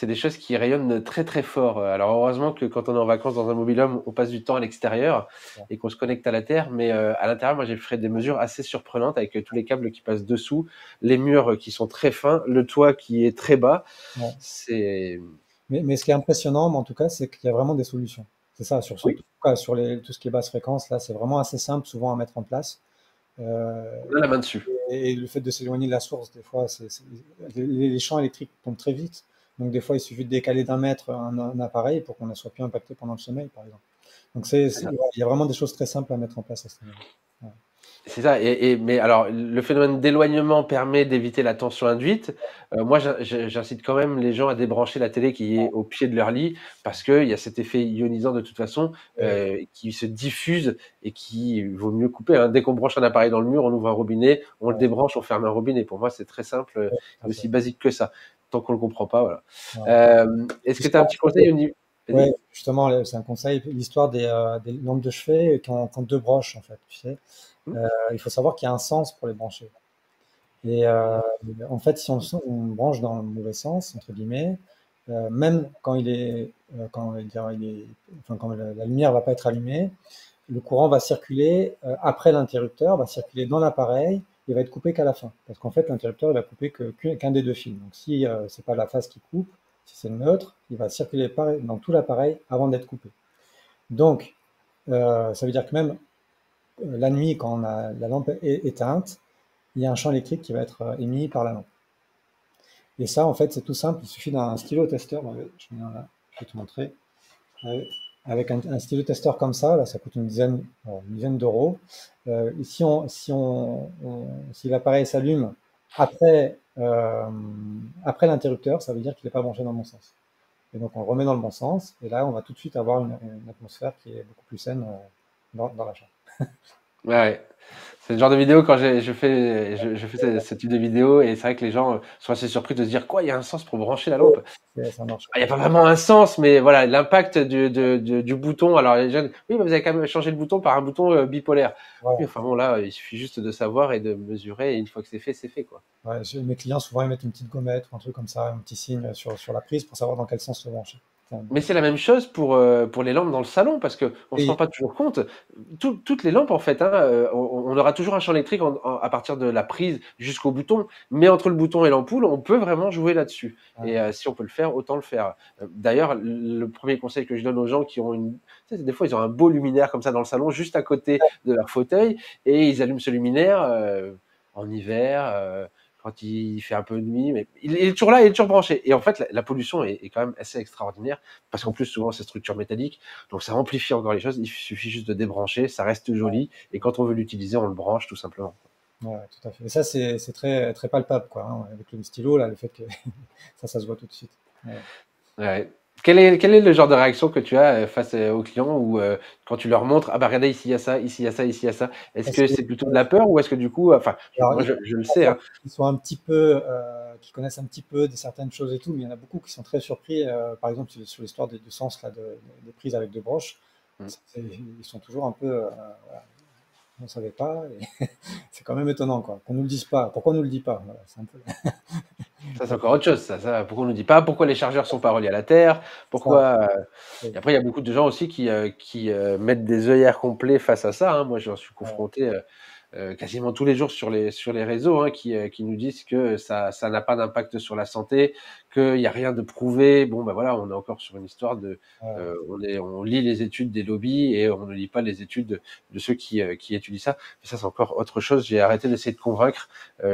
c'est des choses qui rayonnent très très fort. Alors heureusement que quand on est en vacances dans un mobil-home, on passe du temps à l'extérieur et qu'on se connecte à la terre, mais à l'intérieur, moi j'ai fait des mesures assez surprenantes avec tous les câbles qui passent dessous, les murs qui sont très fins, le toit qui est très bas. Ouais. C'est Mais ce qui est impressionnant, en tout cas, c'est qu'il y a vraiment des solutions. C'est ça, oui, sur tout ce qui est basse fréquence, là, c'est vraiment assez simple souvent à mettre en place. on a la main dessus. Et le fait de s'éloigner de la source, des fois, les champs électriques tombent très vite. Donc, des fois, il suffit de décaler d'un mètre un appareil pour qu'on ne soit plus impacté pendant le sommeil, par exemple. Donc, ouais, il y a vraiment des choses très simples à mettre en place à ce niveau. Ouais. C'est ça. Mais alors, le phénomène d'éloignement permet d'éviter la tension induite. Moi, j'incite quand même les gens à débrancher la télé qui est au pied de leur lit parce qu'il y a cet effet ionisant de toute façon qui se diffuse et qui vaut mieux couper. Hein. Dès qu'on branche un appareil dans le mur, on ouvre un robinet, on le débranche, on ferme un robinet. Pour moi, c'est très simple Ouais, et aussi basique que ça. Tant qu'on le comprend pas, voilà. ouais. Est-ce que tu as un petit conseil au niveau? Ouais, Vas-y. justement, c'est un conseil, l'histoire des lampes de chevet qui ont deux broches, en fait, tu sais. Hmm. Il faut savoir qu'il y a un sens pour les brancher. Et en fait, si on branche dans le mauvais sens, entre guillemets, même quand quand, enfin, quand la lumière va pas être allumée, le courant va circuler après l'interrupteur, va circuler dans l'appareil et va être coupé qu'à la fin. Parce qu'en fait, l'interrupteur il va couper qu'un des deux fils. Donc si c'est pas la phase qui coupe, si c'est le neutre, il va circuler dans tout l'appareil avant d'être coupé. Donc, ça veut dire que même la nuit, quand on a la lampe éteinte, il y a un champ électrique qui va être émis par la lampe. Et ça, en fait, c'est tout simple. Il suffit d'un stylo testeur. Je vais te montrer. Avec un stylo testeur comme ça, là, ça coûte une dizaine d'euros. Si l'appareil s'allume après, après l'interrupteur, ça veut dire qu'il n'est pas branché dans le bon sens. Et donc, on le remet dans le bon sens. Et là, on va tout de suite avoir une atmosphère qui est beaucoup plus saine dans la chambre. Ouais. C'est le genre de vidéo quand je fais ce type de vidéo et c'est vrai que les gens sont assez surpris de se dire quoi, il y a un sens pour brancher la lampe. Ça marche. Il n'y a pas vraiment un sens, mais voilà, l'impact du bouton. Alors les jeunes, oui, mais vous avez quand même changé le bouton par un bouton bipolaire. Voilà. Oui, enfin bon, là, il suffit juste de savoir et de mesurer et une fois que c'est fait, quoi. Ouais, mes clients, souvent, ils mettent une petite gommette ou un truc comme ça, un petit signe sur la prise pour savoir dans quel sens se brancher. Mais c'est la même chose pour les lampes dans le salon, parce qu'on ne se Et rend pas toujours compte. Toutes les lampes, en fait, hein, on aura toujours un champ électrique à partir de la prise jusqu'au bouton. Mais entre le bouton et l'ampoule, on peut vraiment jouer là-dessus. Et si on peut le faire, autant le faire. D'ailleurs, le premier conseil que je donne aux gens qui ont tu sais, des fois, ils ont un beau luminaire comme ça dans le salon, juste à côté de leur fauteuil, et ils allument ce luminaire en hiver. Quand il fait un peu de nuit, mais il est toujours là, il est toujours branché. Et en fait, la pollution est quand même assez extraordinaire, parce qu'en plus, souvent, c'est structure métallique, donc ça amplifie encore les choses. Il suffit juste de débrancher, ça reste joli, et quand on veut l'utiliser, on le branche tout simplement. ouais, tout à fait. Et ça, c'est très, très palpable, quoi, hein, avec le stylo, là, le fait que ça se voit tout de suite. Ouais. Ouais. Quel est le genre de réaction que tu as face aux clients où quand tu leur montres, ah bah regardez, ici il y a ça, ici il y a ça, ici il y a ça. Est-ce Et que c'est plutôt de la peur ou est-ce que du coup, enfin, alors, moi je le sais, hein. ils sont un petit peu, qui connaissent un petit peu de certaines choses et tout, mais il y en a beaucoup qui sont très surpris, par exemple, sur l'histoire du sens, là, des prises avec deux broches. Mm. Ils sont toujours un peu, voilà, on ne savait pas, et c'est quand même étonnant, quoi, qu'on nous le dise pas. Pourquoi on nous le dit pas? Voilà, c'est un peu Ça, c'est encore autre chose. Pourquoi on ne nous dit pas pourquoi les chargeurs sont pas reliés à la terre? ça. Pourquoi Et après, il y a beaucoup de gens aussi qui mettent des œillères complets face à ça, hein. Moi, j'en suis Ouais, confronté quasiment tous les jours sur les réseaux, hein, qui nous disent que ça n'a pas d'impact sur la santé, qu'il n'y a rien de prouvé. Bon, ben voilà, on est encore sur une histoire ouais, on lit les études des lobbies et on ne lit pas les études de ceux qui étudient ça. Mais ça, c'est encore autre chose. J'ai arrêté d'essayer de convaincre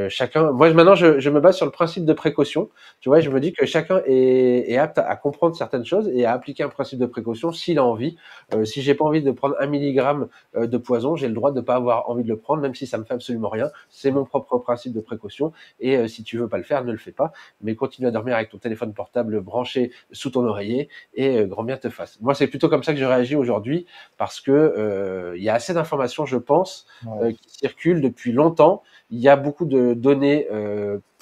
chacun. Moi, maintenant, je me base sur le principe de précaution. Tu vois, je me dis que chacun est apte à comprendre certaines choses et à appliquer un principe de précaution s'il a envie. Si j'ai pas envie de prendre 1 milligramme de poison, j'ai le droit de ne pas avoir envie de le prendre, même si ça me fait absolument rien. C'est mon propre principe de précaution. Et si tu veux pas le faire, ne le fais pas. Mais continue à dormir avec ton téléphone portable branché sous ton oreiller et grand bien te fasse. Moi, c'est plutôt comme ça que je réagis aujourd'hui parce que il y a assez d'informations, je pense, ouais, qui circulent depuis longtemps. Il y a beaucoup de données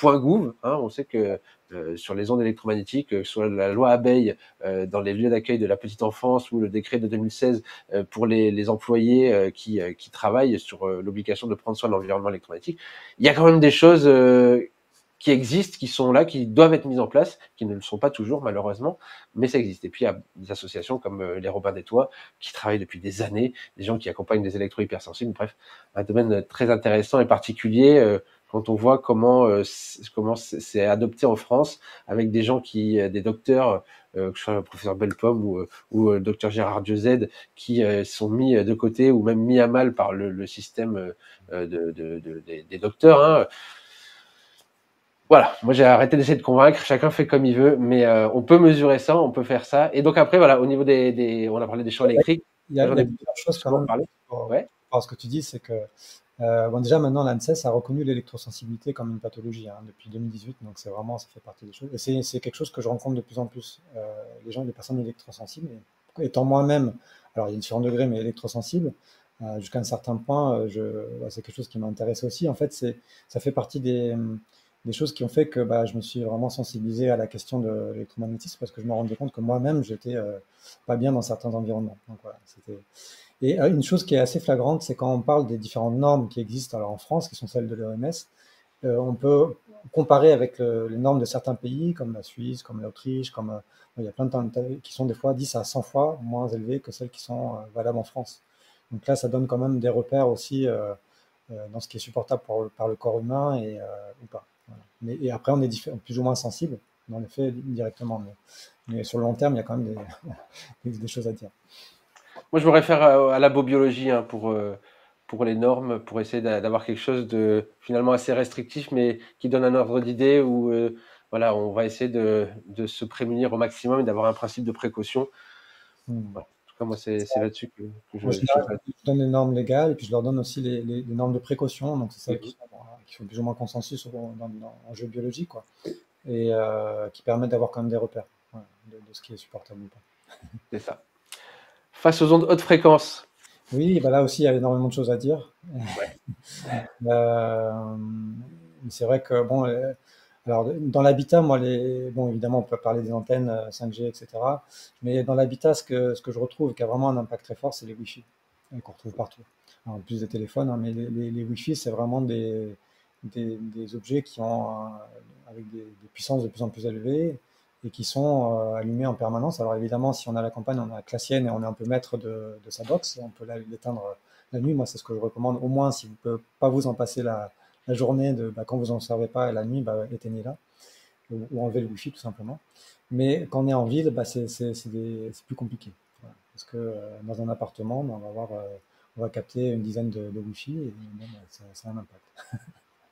.gouv. Hein, on sait que sur les ondes électromagnétiques, sur la loi abeille dans les lieux d'accueil de la petite enfance ou le décret de 2016 pour les employés qui travaillent sur l'obligation de prendre soin de l'environnement électromagnétique, il y a quand même des choses qui existent, qui sont là, qui doivent être mises en place, qui ne le sont pas toujours malheureusement, mais ça existe. Et puis il y a des associations comme les Robins des Toits qui travaillent depuis des années, des gens qui accompagnent des électro-hypersensibles. Bref, un domaine très intéressant et particulier quand on voit comment c'est adopté en France avec des gens des docteurs, que ce soit le professeur Bellepomme ou le docteur Gérard Dieuze, qui sont mis de côté ou même mis à mal par le système des docteurs. Hein. Voilà, moi j'ai arrêté d'essayer de convaincre, chacun fait comme il veut, mais on peut mesurer ça, on peut faire ça. Et donc après, voilà, au niveau on a parlé des champs électriques, Il j'en y a ai plusieurs choses quand souvent même parlé. pour Ouais, ce que tu dis, c'est que bon, déjà maintenant l'ANSES a reconnu l'électrosensibilité comme une pathologie depuis 2018, donc c'est vraiment, ça fait partie des choses. Et c'est quelque chose que je rencontre de plus en plus. Les personnes électrosensibles, et étant moi-même, alors il y a différents degrés, mais électrosensible, jusqu'à un certain point, c'est quelque chose qui m'intéresse aussi. En fait, ça fait partie des choses qui ont fait que je me suis vraiment sensibilisé à la question de l'électromagnétisme parce que je me rendais compte que moi-même, j'étais pas bien dans certains environnements. Donc voilà, c'était. Et une chose qui est assez flagrante, c'est quand on parle des différentes normes qui existent alors en France, qui sont celles de l'OMS, on peut comparer avec les normes de certains pays, comme la Suisse, comme l'Autriche, il y a plein de temps qui sont des fois 10 à 100 fois moins élevées que celles qui sont valables en France. Donc là, ça donne quand même des repères aussi dans ce qui est supportable par le corps humain ou pas. Voilà. Et après, on est plus ou moins sensible, dans les faits, directement. Mais sur le long terme, il y a quand même des choses à dire. moi je me réfère à la biologie hein, pour les normes, pour essayer d'avoir quelque chose de finalement assez restrictif, mais qui donne un ordre d'idée où voilà, on va essayer de se prémunir au maximum et d'avoir un principe de précaution. Hmm. Voilà. En tout cas, moi c'est là-dessus que En je général, je donne les normes légales et puis je leur donne aussi les normes de précaution, donc c'est celles Mhm. qui font plus ou moins consensus en jeu biologique, quoi, et qui permettent d'avoir quand même des repères voilà, de ce qui est supportable ou pas. C'est ça. Face aux ondes haute fréquence. Oui, là aussi, il y a énormément de choses à dire. Ouais. Euh, mais c'est vrai que, bon, alors dans l'habitat, moi, bon, évidemment, on peut parler des antennes 5G, etc. Mais dans l'habitat, ce que je retrouve qui a vraiment un impact très fort, c'est les Wi-Fi qu'on retrouve partout. Alors, en plus des téléphones, mais les Wi-Fi, c'est vraiment des objets qui ont avec des puissances de plus en plus élevées et qui sont allumés en permanence. Alors évidemment, si on a la campagne, on a la sienne et on est un peu maître de sa box, on peut l'éteindre la nuit. Moi, c'est ce que je recommande. Au moins, si vous ne pouvez pas vous en passer la journée, quand vous n'en servez pas, et la nuit, éteignez-la ou enlever le Wi-Fi tout simplement. Mais quand on est en ville, c'est plus compliqué. Voilà. Parce que dans un appartement, on va capter une dizaine de Wi-Fi et bon, ça a un impact.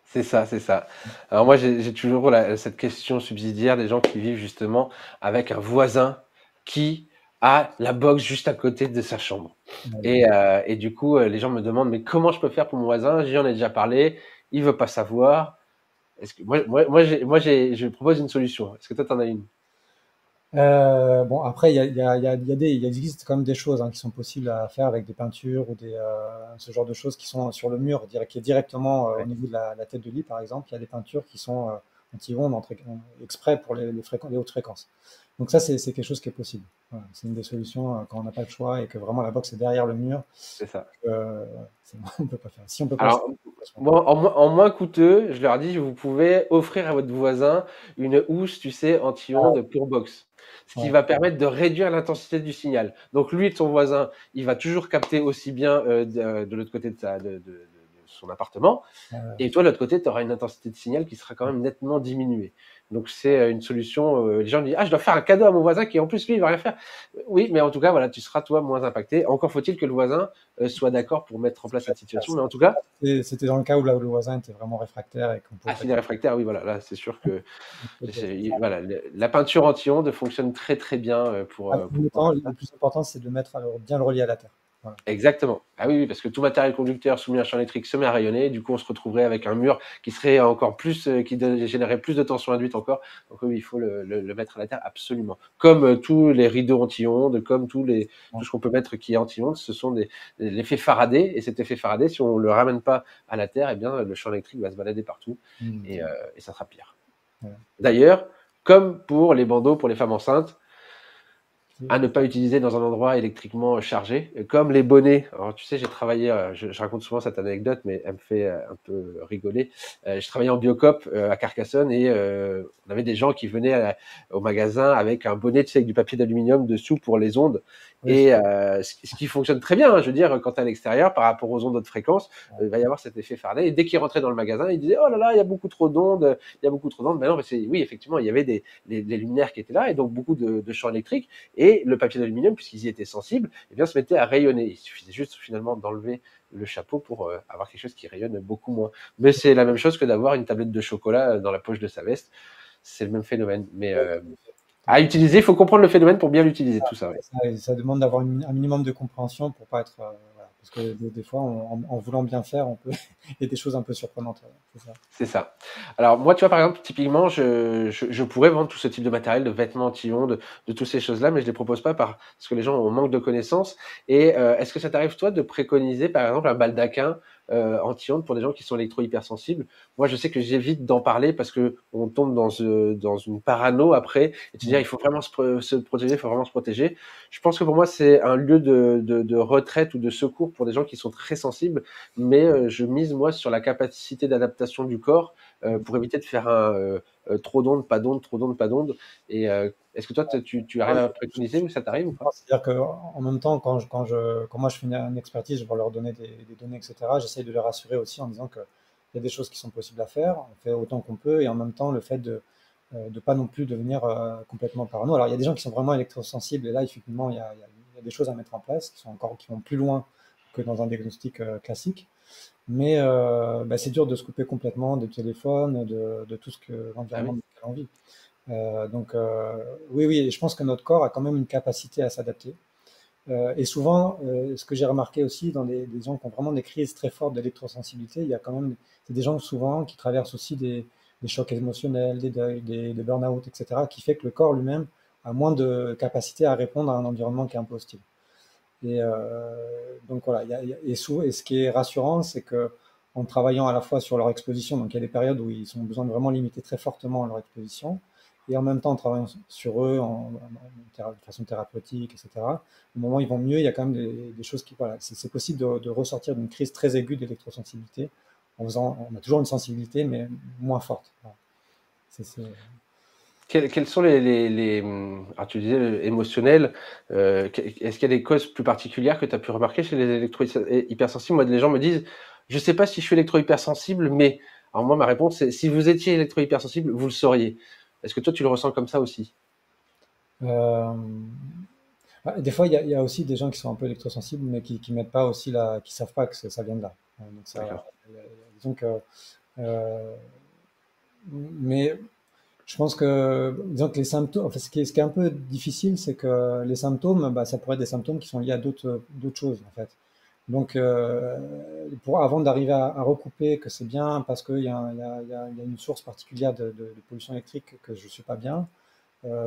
C'est ça, c'est ça. Alors moi, j'ai toujours cette question subsidiaire des gens qui vivent justement avec un voisin qui a la box juste à côté de sa chambre. Et du coup, les gens me demandent, mais comment je peux faire pour mon voisin? J'en ai déjà parlé, il veut pas savoir. Est-ce que je propose une solution. Est-ce que toi, t'en as une? Bon, après, il existe quand même des choses qui sont possibles à faire avec des peintures ou ce genre de choses qui sont sur le mur, qui est directement au Ouais, niveau de la tête de lit, par exemple. Il y a des peintures qui sont anti-ondes, exprès pour les hautes fréquences. Donc ça, c'est quelque chose qui est possible. Voilà. C'est une des solutions quand on n'a pas le choix et que vraiment la box est derrière le mur. c'est ça. euh, on peut pas faire. Si on peut pas le Alors, moi, en moins coûteux, je leur dis, vous pouvez offrir à votre voisin une housse, tu sais, anti-ondes pour box. Ce qui ouais. va permettre de réduire l'intensité du signal. Donc, lui, ton voisin, il va toujours capter aussi bien de l'autre côté de son appartement. Ouais. Et toi, de l'autre côté, tu auras une intensité de signal qui sera quand même nettement diminuée. Donc, c'est une solution. Les gens disent, ah, je dois faire un cadeau à mon voisin qui, en plus, lui, il va rien faire. Oui, mais en tout cas, voilà, tu seras, toi, moins impacté. Encore faut-il que le voisin soit d'accord pour mettre en place cette situation. Mais en tout cas, C'était dans le cas où là où le voisin était vraiment réfractaire et qu'on pouvait ah, pas. s'il est réfractaire, oui, voilà, là, c'est sûr que voilà, la peinture anti-ondes fonctionne très, très bien En pour même pouvoir temps, faire ça. le plus important, c'est de bien le relier à la terre. Voilà. Exactement. Ah oui, oui, parce que tout matériel conducteur soumis à un champ électrique se met à rayonner. Du coup, on se retrouverait avec un mur qui serait encore plus, générerait plus de tension induite encore. Donc oui, il faut le mettre à la terre absolument. Comme tous les rideaux anti-ondes, comme tout ce qu'on peut mettre qui est anti-ondes, ce sont l'effet Faraday. Et cet effet Faraday, si on le ramène pas à la terre, eh bien, le champ électrique va se balader partout Mmh. et ça sera pire. Ouais. D'ailleurs, comme pour les bandeaux pour les femmes enceintes, à ne pas utiliser dans un endroit électriquement chargé, comme les bonnets. Alors, tu sais, j'ai travaillé, je raconte souvent cette anecdote, mais elle me fait un peu rigoler. Je travaillais en Biocoop à Carcassonne et on avait des gens qui venaient au magasin avec un bonnet, tu sais, avec du papier d'aluminium dessous pour les ondes. Oui. Et ce qui fonctionne très bien, hein, je veux dire, quand tu es à l'extérieur, par rapport aux ondes de fréquence, il va y avoir cet effet Faraday. Et dès qu'ils rentraient dans le magasin, ils disaient, oh là là, il y a beaucoup trop d'ondes, il y a beaucoup trop d'ondes. Ben non, mais oui, effectivement, il y avait les luminaires qui étaient là et donc beaucoup de champs électriques. Et le papier d'aluminium, puisqu'ils y étaient sensibles, eh bien, se mettait à rayonner. Il suffisait juste finalement d'enlever le chapeau pour avoir quelque chose qui rayonne beaucoup moins. Mais c'est la même chose que d'avoir une tablette de chocolat dans la poche de sa veste. C'est le même phénomène. Mais à utiliser, il faut comprendre le phénomène pour bien l'utiliser, tout ça. Ouais. Ça demande d'avoir un minimum de compréhension pour pas être. Voilà. Parce que des fois, en voulant bien faire, on peut. Il y a des choses un peu surprenantes. C'est ça. C'est ça. Alors moi, tu vois, par exemple, typiquement, je pourrais vendre tout ce type de matériel, de vêtements anti-ondes, de toutes ces choses-là, mais je les propose pas parce que les gens ont manque de connaissances. Et est-ce que ça t'arrive, toi, de préconiser, par exemple, un baldaquin anti-ondes pour des gens qui sont électro-hypersensibles? Moi, je sais que j'évite d'en parler parce que on tombe dans une parano après, et te dire, il faut vraiment se protéger, il faut vraiment se protéger. Je pense que pour moi, c'est un lieu de retraite ou de secours pour des gens qui sont très sensibles, mais je mise, moi, sur la capacité d'adaptation du corps pour éviter de faire un trop d'ondes, pas d'ondes, trop d'ondes, pas d'ondes. Et est-ce que toi, tu arrives à préconiser ou ça t'arrive ou pas? C'est-à-dire qu'en même temps, quand moi je fais une expertise, je vais leur donner des données, etc., j'essaye de les rassurer aussi en disant qu'il y a des choses qui sont possibles à faire, on fait autant qu'on peut, et en même temps, le fait de ne pas non plus devenir complètement parano. Alors, il y a des gens qui sont vraiment électrosensibles, et là, effectivement, il y a des choses à mettre en place qui vont plus loin que dans un diagnostic classique. Mais bah, c'est dur de se couper complètement des téléphones, de tout ce que Ah l'environnement oui. dans lequel on vit. Donc, oui, oui, et je pense que notre corps a quand même une capacité à s'adapter. Et souvent, ce que j'ai remarqué aussi dans des gens qui ont vraiment des crises très fortes d'électrosensibilité, il y a quand même c'est des gens souvent qui traversent aussi des chocs émotionnels, des deuils, des burn-out, etc., qui fait que le corps lui-même a moins de capacité à répondre à un environnement qui est un peu hostile. Et donc voilà, et ce qui est rassurant, c'est que en travaillant à la fois sur leur exposition, donc il y a des périodes où ils ont besoin de vraiment limiter très fortement leur exposition, et en même temps en travaillant sur eux de façon thérapeutique, etc. Au moment où ils vont mieux, il y a quand même des choses qui, voilà, c'est possible de ressortir d'une crise très aiguë d'électrosensibilité on a toujours une sensibilité, mais moins forte. Voilà. C'est- Quels sont alors tu disais émotionnels, est-ce qu'il y a des causes plus particulières que tu as pu remarquer chez les électro-hypersensibles? Moi, les gens me disent, je sais pas si je suis électro-hypersensible, mais alors moi, ma réponse, c'est si vous étiez électro-hypersensible, vous le sauriez. Est-ce que toi, tu le ressens comme ça aussi? euh, des fois, il y a aussi des gens qui sont un peu électrosensibles, mais qui mettent pas aussi qui savent pas que ça vient de là. Donc D'accord. ça, disons que, euh, mais je pense que, disons que les symptômes, enfin, ce qui est un peu difficile, c'est que les symptômes, bah, ça pourrait être des symptômes qui sont liés à d'autres choses, en fait. Donc, avant d'arriver à recouper que c'est bien parce qu'il y a, il y a une source particulière de pollution électrique que je suis pas bien,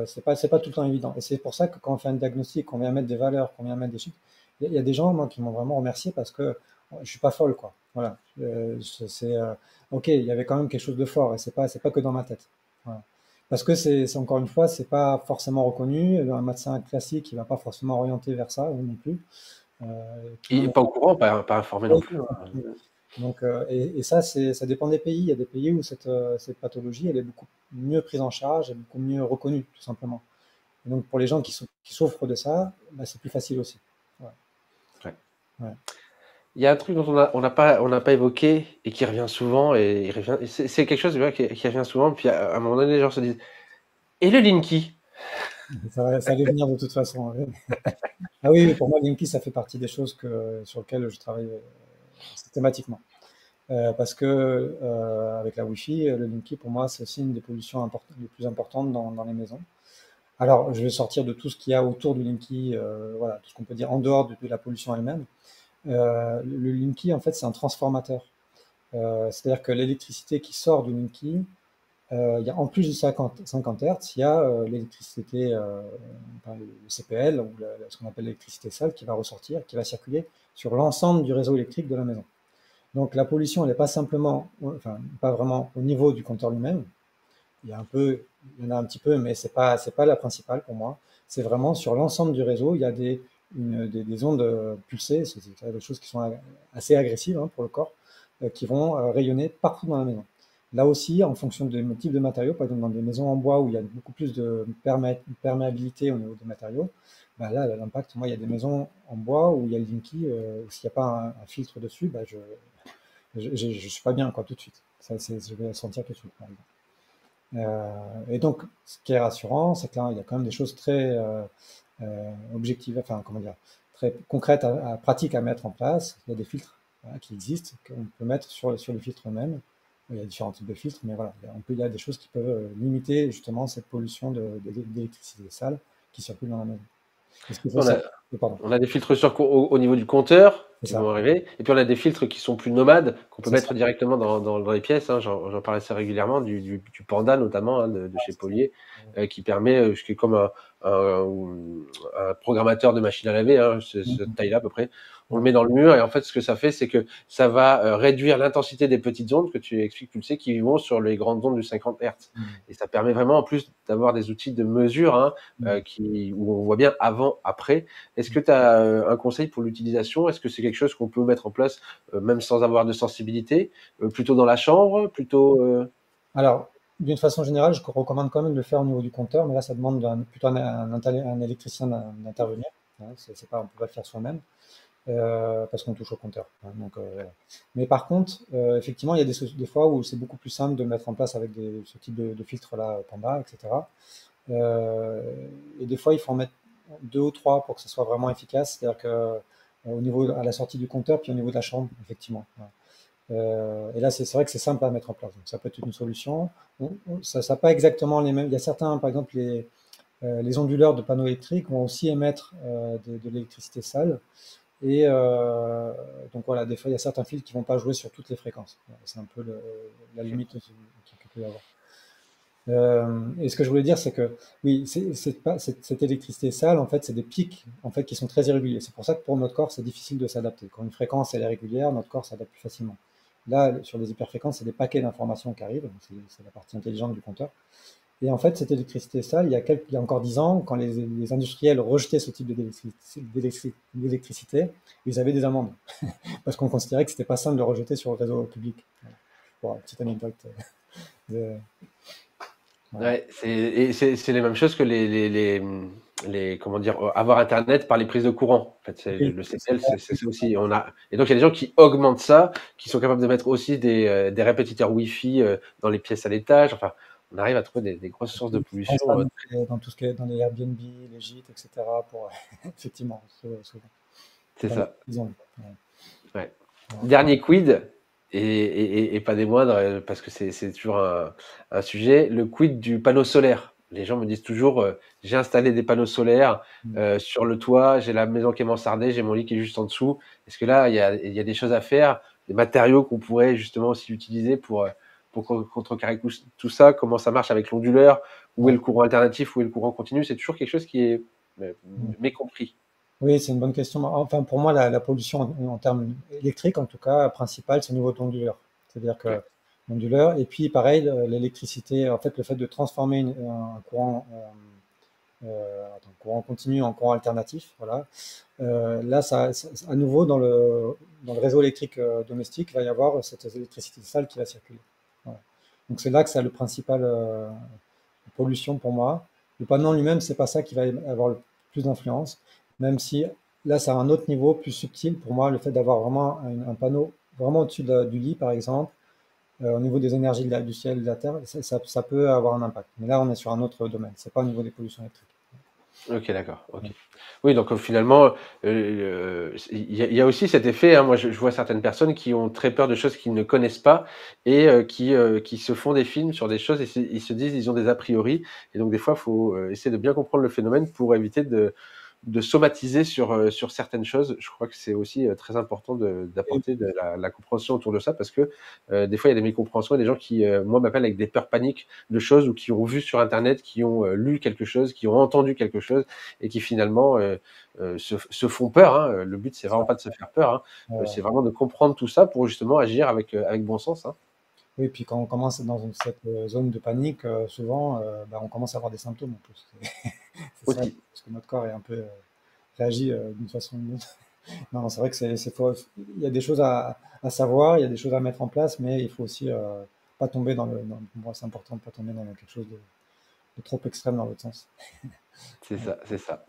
c'est pas tout le temps évident. Et c'est pour ça que quand on fait un diagnostic, qu'on vient mettre des valeurs, qu'on vient mettre des chiffres, il y a des gens, moi, qui m'ont vraiment remercié parce que je suis pas folle, quoi. Voilà. Ok, il y avait quand même quelque chose de fort et c'est pas que dans ma tête. Voilà. Parce que encore une fois, c'est pas forcément reconnu. Un médecin classique, il va pas forcément orienter vers ça non plus. Tout le Et monde pas au courant, pas informé non plus, hein. est donc, et ça, ça dépend des pays. Il y a des pays où cette pathologie, elle est beaucoup mieux prise en charge et beaucoup mieux reconnue, tout simplement. Et donc, pour les gens qui souffrent de ça, bah, c'est plus facile aussi. Ouais, Ouais. ouais. Il y a un truc dont on n'a pas évoqué et qui revient souvent et il revient, et c'est quelque chose ouais, qui revient souvent. Puis à un moment donné, les gens se disent, et le Linky? Ça allait venir de toute façon. Ouais. Ah oui, oui, pour moi, Linky, ça fait partie des choses sur lesquelles je travaille systématiquement. Parce que avec la Wi-Fi, le Linky, pour moi, c'est aussi une des pollutions les plus importantes dans les maisons. Alors, je vais sortir de tout ce qu'il y a autour du Linky, voilà, tout ce qu'on peut dire en dehors de la pollution elle-même. Le Linky, en fait, c'est un transformateur. C'est-à-dire que l'électricité qui sort du Linky, il y a, en plus du 50 Hz, il y a l'électricité, enfin, le CPL, ou ce qu'on appelle l'électricité sale, qui va ressortir, qui va circuler sur l'ensemble du réseau électrique de la maison. Donc la pollution, elle n'est pas simplement, enfin, pas vraiment au niveau du compteur lui-même. Il y a un peu il y en a un petit peu, mais c'est pas la principale pour moi. C'est vraiment sur l'ensemble du réseau, il y a des ondes pulsées, c'est des choses qui sont assez agressives hein, pour le corps, qui vont rayonner partout dans la maison. Là aussi, en fonction du type de matériaux, par exemple dans des maisons en bois où il y a beaucoup plus de perméabilité au niveau des matériaux, bah là, l'impact, moi, il y a des maisons en bois où il y a le Linky, où s'il n'y a pas un filtre dessus, bah, je suis pas bien quoi, tout de suite. Je vais le sentir tout de suite. Par exemple. Et donc, ce qui est rassurant, c'est que là, il y a quand même des choses très objectives, enfin, comment dire, très concrètes, pratiques à mettre en place. Il y a des filtres voilà, qui existent, qu'on peut mettre sur les filtres eux-mêmes. Il y a différents types de filtres, mais voilà, il y a des choses qui peuvent limiter justement cette pollution d'électricité sale qui circule dans la maison. Est-ce qu'il faut On ça? a, Pardon, on a des filtres au niveau du compteur c'est qui vont ça. arriver, et puis on a des filtres qui sont plus nomades, qu'on peut C'est ça. mettre directement dans les pièces. Hein. J'en parle assez régulièrement, du Panda notamment, hein, de chez Polier, qui permet, ce qui est comme un, un programmateur de machine à laver, hein, cette Mhm. taille-là à peu près. On le Ouais. met dans le mur, et en fait, ce que ça fait, c'est que ça va réduire l'intensité des petites ondes que tu expliques, tu le sais, qui vont sur les grandes ondes du 50 Hz. Mhm. Et ça permet vraiment, en plus, d'avoir des outils de mesure hein, Mhm. où on voit bien avant, après. Est-ce que tu as un conseil pour l'utilisation? Est-ce que c'est quelque chose qu'on peut mettre en place même sans avoir de sensibilité? Plutôt dans la chambre? Plutôt Alors, d'une façon générale, je recommande quand même de le faire au niveau du compteur, mais là, ça demande plutôt un électricien d'intervenir. Hein, c'est pas, on peut pas le faire soi-même parce qu'on touche au compteur. Hein, donc, voilà. Mais par contre, effectivement, il y a des fois où c'est beaucoup plus simple de mettre en place avec ce type de filtre-là, Panda, etc. Euh, et des fois, il faut en mettre deux ou trois pour que ce soit vraiment efficace, c'est-à-dire que au niveau à la sortie du compteur, puis au niveau de la chambre, effectivement. Voilà. Et là, c'est vrai que c'est simple à mettre en place. Donc, ça peut être une solution. Ça n'a pas exactement les mêmes. Il y a certains, par exemple, les onduleurs de panneaux électriques vont aussi émettre de l'électricité sale. Et donc voilà, des fois, il y a certains fils qui ne vont pas jouer sur toutes les fréquences. Voilà, c'est un peu la limite qu'il peut y avoir. Et ce que je voulais dire, c'est que oui, cette électricité sale, en fait, c'est des pics en fait, qui sont très irréguliers. C'est pour ça que pour notre corps, c'est difficile de s'adapter. Quand une fréquence elle est régulière, notre corps s'adapte plus facilement. Là, sur les hyperfréquences, c'est des paquets d'informations qui arrivent. C'est la partie intelligente du compteur. Et en fait, cette électricité sale, il y a encore 10 ans, quand les industriels rejetaient ce type d'électricité, ils avaient des amendes. Parce qu'on considérait que c'était pas simple de le rejeter sur le réseau public. Voilà. Pour une petite anecdote. de- voilà. ouais, c'est les mêmes choses que comment dire, avoir Internet par les prises de courant. En fait, Oui, le CPL, c'est ça aussi. Et donc il y a des gens qui augmentent ça, qui sont capables de mettre aussi des répétiteurs Wi-Fi dans les pièces à l'étage. Enfin, on arrive à trouver des grosses sources de on pollution. ça dans tout ce qui est dans les Airbnb, les gîtes, etc. Pour effectivement, souvent. C'est Dans les ça. prisons. Ouais. Ouais. Ouais. Dernier quid, et pas des moindres, parce que c'est toujours un sujet, le quid du panneau solaire. Les gens me disent toujours, j'ai installé des panneaux solaires Mm. sur le toit, j'ai la maison qui est mansardée, j'ai mon lit qui est juste en dessous. Est-ce que là, il y a des choses à faire, des matériaux qu'on pourrait justement aussi utiliser pour contrecarrer tout ça? Comment ça marche avec l'onduleur? Où est Ouais. le courant alternatif? Où est le courant continu? C'est toujours quelque chose qui est Mm. mécompris. Oui, c'est une bonne question. Enfin, pour moi, la pollution en termes électriques, en tout cas, principale, c'est au niveau de l'onduleur. C'est-à-dire Ouais. que l'onduleur, et puis pareil, l'électricité, en fait, le fait de transformer un courant, courant continu en courant alternatif, voilà. Là, à nouveau, dans le réseau électrique domestique, il va y avoir cette électricité sale qui va circuler. Voilà. Donc c'est là que ça a le principal pollution pour moi. Le panneau en lui-même, c'est pas ça qui va avoir le plus d'influence, même si là, ça a un autre niveau plus subtil. Pour moi, le fait d'avoir vraiment un panneau vraiment au-dessus du lit, par exemple, au niveau des énergies du ciel et de la terre, ça peut avoir un impact. Mais là, on est sur un autre domaine. C'est pas au niveau des pollutions électriques. OK, d'accord, OK. Ouais. Oui, donc finalement, il y a aussi cet effet, hein, moi je vois certaines personnes qui ont très peur de choses qu'ils ne connaissent pas et qui se font des films sur des choses et ils se disent: «Ils ont des a priori» et donc des fois, il faut, essayer de bien comprendre le phénomène pour éviter de somatiser sur certaines choses. Je crois que c'est aussi, très important Et d'apporter de la compréhension autour de ça parce que, des fois, il y a des mécompréhensions et des gens qui, moi, m'appellent avec des peurs paniques de choses ou qui ont vu sur internet, qui ont, lu quelque chose, qui ont entendu quelque chose et qui finalement, se font peur, hein. Le but, c'est ça, vraiment pas de se faire peur, hein. euh, C'est vraiment de comprendre tout ça pour justement agir avec bon sens, hein. Oui, puis quand on commence dans cette zone de panique, souvent, bah, on commence à avoir des symptômes en plus. C'est ça, aussi. parce que notre corps est un peu réagit d'une façon ou d'une autre. Non, c'est vrai que il y a des choses à savoir, il y a des choses à mettre en place, mais il faut aussi pas tomber pour moi, c'est important de pas tomber dans quelque chose de trop extrême dans l'autre sens. C'est Ouais. ça, c'est ça.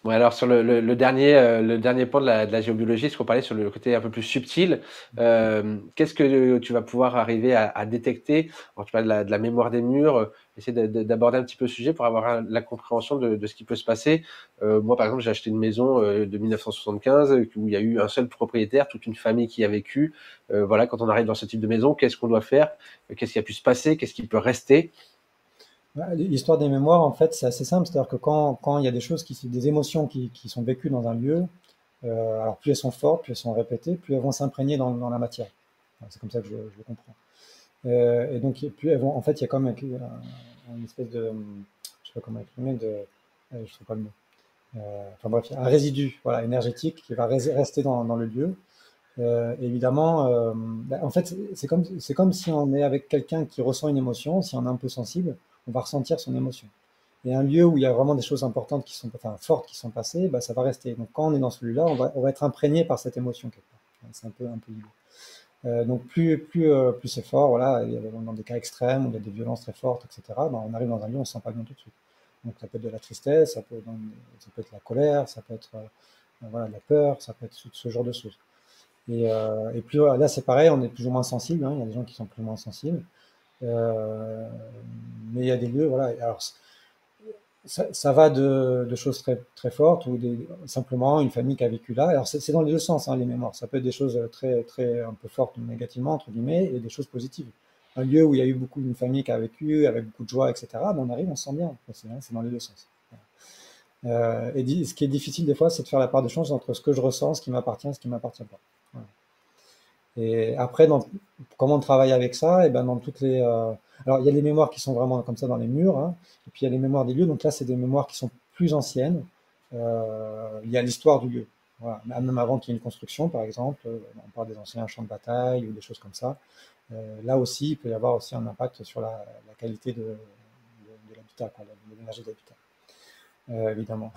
Bon, alors sur le dernier point de la géobiologie, est-ce qu'on parlait sur le côté un peu plus subtil, qu'est-ce que tu vas pouvoir arriver à détecter? Alors, tu parles de la mémoire des murs, essayer d'aborder un petit peu le sujet pour avoir la compréhension de ce qui peut se passer. Moi, par exemple, j'ai acheté une maison de 1975 où il y a eu un seul propriétaire, toute une famille qui y a vécu. Voilà, quand on arrive dans ce type de maison, qu'est-ce qu'on doit faire? Qu'est-ce qui a pu se passer? Qu'est-ce qui peut rester? Ouais, l'histoire des mémoires, en fait, c'est assez simple, c'est-à-dire que quand il y a des choses des émotions qui sont vécues dans un lieu, alors plus elles sont fortes, plus elles sont répétées, plus elles vont s'imprégner dans la matière. Enfin, c'est comme ça que je le comprends. Et donc, plus elles vont, en fait, il y a comme une espèce de, je sais pas comment exprimer, je trouve pas le mot. Enfin bref, il y a un résidu, voilà, énergétique qui va rester dans le lieu. Évidemment, bah, en fait, c'est comme si on est avec quelqu'un qui ressent une émotion, si on est un peu sensible, on va ressentir son émotion. Et un lieu où il y a vraiment des choses importantes qui sont, enfin, fortes qui sont passées, bah, ça va rester. Donc quand on est dans celui-là, on va être imprégné par cette émotion quelque part. C'est un peu l'idée. Donc plus c'est fort, voilà, il y a dans des cas extrêmes où il y a des violences très fortes, etc. Ben, on arrive dans un lieu, on se sent pas bien tout de suite. Donc ça peut être de la tristesse, ça peut être la colère, ça peut être voilà, de la peur, ça peut être ce genre de choses. Et plus là c'est pareil, on est plus ou moins sensible, hein, il y a des gens qui sont plus ou moins sensibles. Euh, mais il y a des lieux, voilà. Alors ça va de choses très fortes ou simplement une famille qui a vécu là. Alors c'est dans les deux sens, hein, les mémoires. Ça peut être des choses très un peu fortes négativement entre guillemets et des choses positives. Un lieu où il y a eu une famille qui a vécu avec beaucoup de joie, etc. Ben on arrive, on se sent bien. C'est dans les deux sens. Ce qui est difficile des fois, c'est de faire la part de chance entre ce que je ressens, ce qui m'appartient, et ce qui m'appartient pas. Voilà. Et après, comment on travaille avec ça? Et ben dans toutes les, alors il y a les mémoires qui sont vraiment comme ça dans les murs, hein, et puis il y a les mémoires des lieux. Donc là, c'est des mémoires qui sont plus anciennes. Il y a l'histoire du lieu. Voilà. Même avant qu'il y ait une construction, par exemple, on parle des anciens champs de bataille ou des choses comme ça. Là aussi, il peut y avoir aussi un impact sur la qualité de l'habitat, quoi, de l'énergie de l'habitat. Évidemment.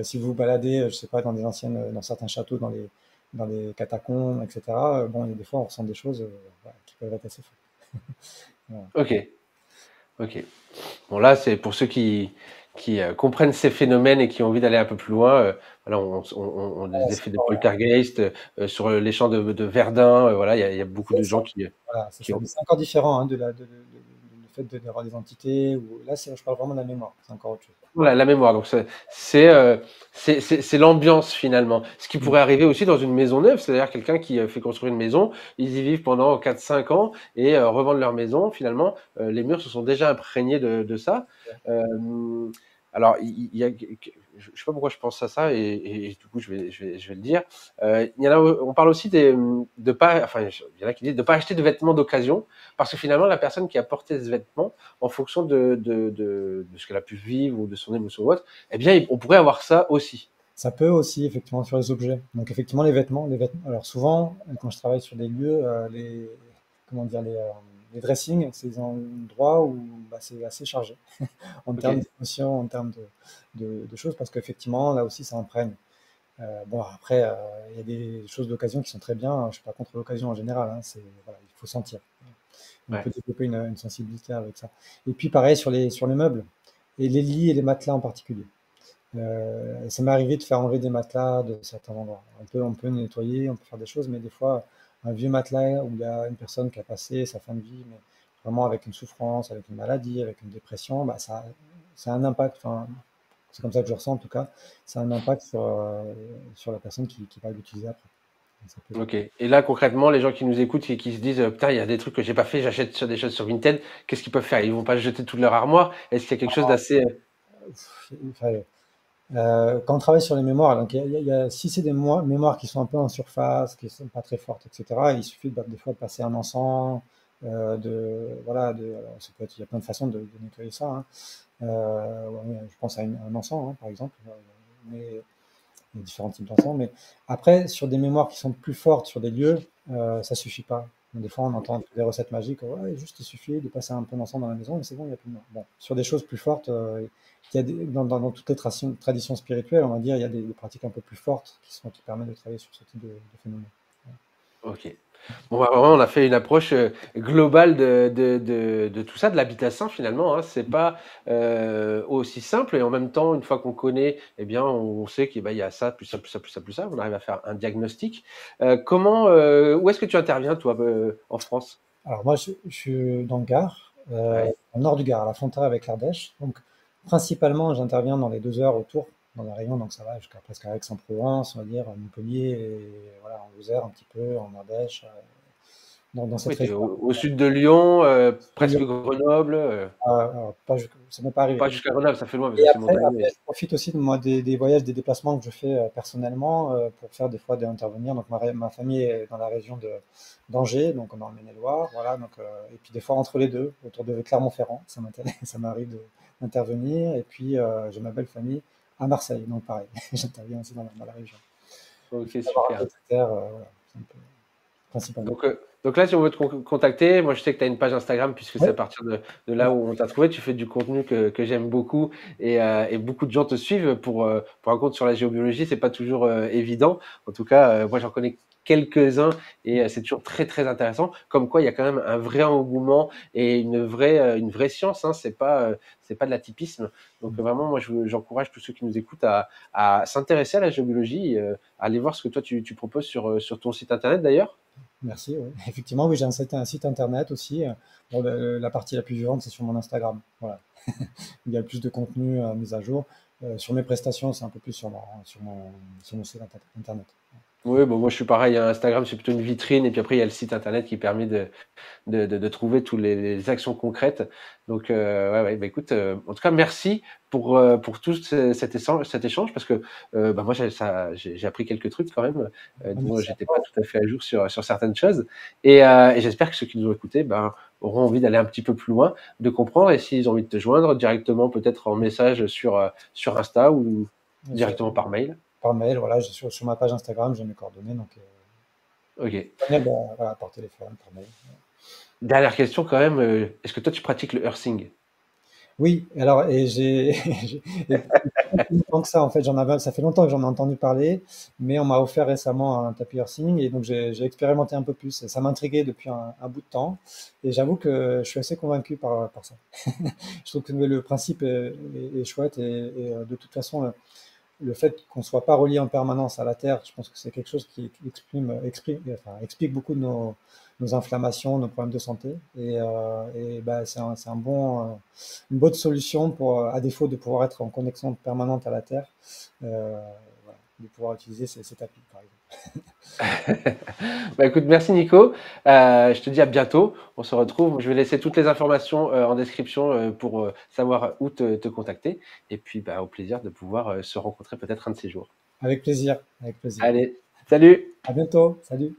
Si vous vous baladez, je sais pas, dans certains châteaux, dans les catacombes, etc. Bon, il y a des fois, on ressent des choses voilà, qui peuvent être assez fortes. Voilà. Ok, ok. Bon, là, c'est pour ceux qui comprennent ces phénomènes et qui ont envie d'aller un peu plus loin. Voilà, on Voilà, des effets de poltergeist sur les champs de Verdun. Voilà, il y a beaucoup de gens voilà, c'est qui ça. ont. Mais c'est encore différent hein, le fait d'avoir des entités. Là, je parle vraiment de la mémoire. C'est encore autre chose. Voilà, la mémoire. Donc, c'est l'ambiance finalement. Ce qui Mm. pourrait arriver aussi dans une maison neuve, c'est-à-dire quelqu'un qui fait construire une maison, ils y vivent pendant 4 5 ans et revendent leur maison. Finalement, les murs se sont déjà imprégnés de ça. Euh, alors, il y a, je sais pas pourquoi je pense à ça et du coup, je vais le dire. Il y en a, on parle aussi de pas, enfin, il y en a qui disent de pas acheter de vêtements d'occasion parce que finalement, la personne qui a porté ce vêtement, en fonction de ce qu'elle a pu vivre ou de son émotion ou autre, eh bien, on pourrait avoir ça aussi. Ça peut aussi, effectivement, sur les objets. Donc, effectivement, les vêtements. Alors, souvent, quand je travaille sur des lieux, comment dire, les dressings, c'est des endroits où bah, c'est assez chargé en Ok, termes d'émotions, en termes de choses, parce qu'effectivement, là aussi, ça imprègne. Bon, après, il y a des choses d'occasion qui sont très bien. Je suis pas contre l'occasion en général. Hein, voilà, il faut sentir. On ouais, peut développer une sensibilité avec ça. Et puis, pareil sur les meubles et les lits et les matelas en particulier. Ça m'est arrivé de faire enlever des matelas de certains endroits. On peut nettoyer, on peut faire des choses, mais des fois, un vieux matelas où il y a une personne qui a passé sa fin de vie, mais vraiment avec une souffrance, avec une maladie, avec une dépression, bah ça a un impact. Enfin, c'est comme ça que je ressens en tout cas. Ça a un impact sur la personne qui va l'utiliser après. Ça peut- ok. Et là, concrètement, les gens qui nous écoutent et qui se disent, putain, il y a des trucs que j'ai pas fait, j'achète sur des choses sur Vinted, qu'est-ce qu'ils peuvent faire? Ils vont pas jeter toute leur armoire? Est-ce qu'il y a quelque chose d'assez, Enfin, quand on travaille sur les mémoires, donc si c'est des mémoires qui sont un peu en surface, qui sont pas très fortes, etc., il suffit des fois de passer un encens, voilà, alors, il y a plein de façons de nettoyer ça, hein. Ouais, je pense à un encens, hein, par exemple, mais il y a différents types d'encens. Mais après, sur des mémoires qui sont plus fortes sur des lieux, ça suffit pas. Donc, des fois, on entend des recettes magiques, ouais, juste il suffit de passer un peu d'encens dans la maison et c'est bon, il n'y a plus de mort. Bon, sur des choses plus fortes, il y a dans toutes les traditions spirituelles, on va dire, il y a des pratiques un peu plus fortes qui permettent de travailler sur ce type de phénomène. Ok. Bon, bah, vraiment, on a fait une approche globale de tout ça, de l'habitat sain finalement. Hein. C'est pas aussi simple et en même temps, une fois qu'on connaît, eh bien, on sait qu'il y a ça, plus ça, plus ça, plus ça, plus ça. On arrive à faire un diagnostic. Où est-ce que tu interviens, toi, en France? Alors moi, je suis dans le Gard, Ouais. au nord du Gard, à la frontière avec l'Ardèche. Donc principalement, j'interviens dans les 2 heures autour, dans la région, donc ça va jusqu'à presque à Aix-en-Provence, on va dire, à Montpellier, et voilà, en Lozère un petit peu, en Ardèche, dans cette Oui, tu es région. au sud de Lyon, presque Grenoble. Pas, ça m'est pas arrivé. Pas jusqu'à Grenoble, ça fait loin parce que Et c'est après, montagneux. je profite aussi de moi des voyages, des déplacements que je fais personnellement pour faire des fois d'intervenir. Donc ma famille est dans la région d'Angers, donc dans le Maine-et-Loire, voilà. Donc et puis des fois entre les deux, autour de Clermont-Ferrand, ça m'intéresse, ça m'arrive d'intervenir. Et puis j'ai ma belle famille à Marseille, donc pareil, j'interviens aussi dans la région. Ok, Avoir un peu super. de terre, voilà, c'est un peu principalement. Donc là, si on veut te contacter, moi je sais que tu as une page Instagram puisque c'est Oui, à partir de là où on t'a trouvé. Tu fais du contenu que j'aime beaucoup et beaucoup de gens te suivent pour un compte sur la géobiologie. C'est pas toujours évident. En tout cas, moi j'en connais quelques-uns et c'est toujours très très intéressant. Comme quoi, il y a quand même un vrai engouement et une vraie science. Hein. C'est pas de l'atypisme. Donc vraiment, moi j'encourage tous ceux qui nous écoutent à s'intéresser à la géobiologie, à aller voir ce que toi tu proposes sur ton site internet d'ailleurs. merci. Oui. Effectivement, oui, j'ai un site internet aussi. Bon, la partie la plus vivante, c'est sur mon Instagram. Voilà. Il y a plus de contenu mis à jour. Sur mes prestations, c'est un peu plus sur mon site internet. Oui, bon, moi je suis pareil, hein. Instagram c'est plutôt une vitrine et puis après il y a le site internet qui permet de trouver toutes les actions concrètes. Donc ouais, ouais, bah, écoute, en tout cas merci pour tout cet échange parce que bah, moi j'ai appris quelques trucs quand même dont Merci à j'étais pas toi. tout à fait à jour sur certaines choses et j'espère que ceux qui nous ont écoutés ben, auront envie d'aller un petit peu plus loin, de comprendre et s'ils ont envie de te joindre directement peut-être en message sur Insta ou Je- directement par mail. Par mail, voilà, sur ma page Instagram, j'ai mes coordonnées. Donc, Ok. disponible, voilà, par téléphone, par mail. Dernière question quand même, est-ce que toi tu pratiques le earthing? Oui, alors, et et pas si longtemps que ça, en fait, ça fait longtemps que j'en ai entendu parler, mais on m'a offert récemment un tapis earthing, et donc j'ai expérimenté un peu plus. Ça m'intriguait depuis un bout de temps, et j'avoue que je suis assez convaincu par ça. Je trouve que le principe est chouette, et de toute façon, le fait qu'on ne soit pas relié en permanence à la Terre, je pense que c'est quelque chose qui explique beaucoup de nos inflammations, nos problèmes de santé. Et bah, c'est une bonne solution pour, à défaut de pouvoir être en connexion permanente à la Terre, voilà, de pouvoir utiliser ces tapis, par exemple. Bah écoute, merci Nico. Je te dis à bientôt. On se retrouve. Je vais laisser toutes les informations en description pour savoir où te contacter. Et puis, bah, au plaisir de pouvoir se rencontrer peut-être un de ces jours. Avec plaisir, avec plaisir. Allez, salut! À bientôt. Salut.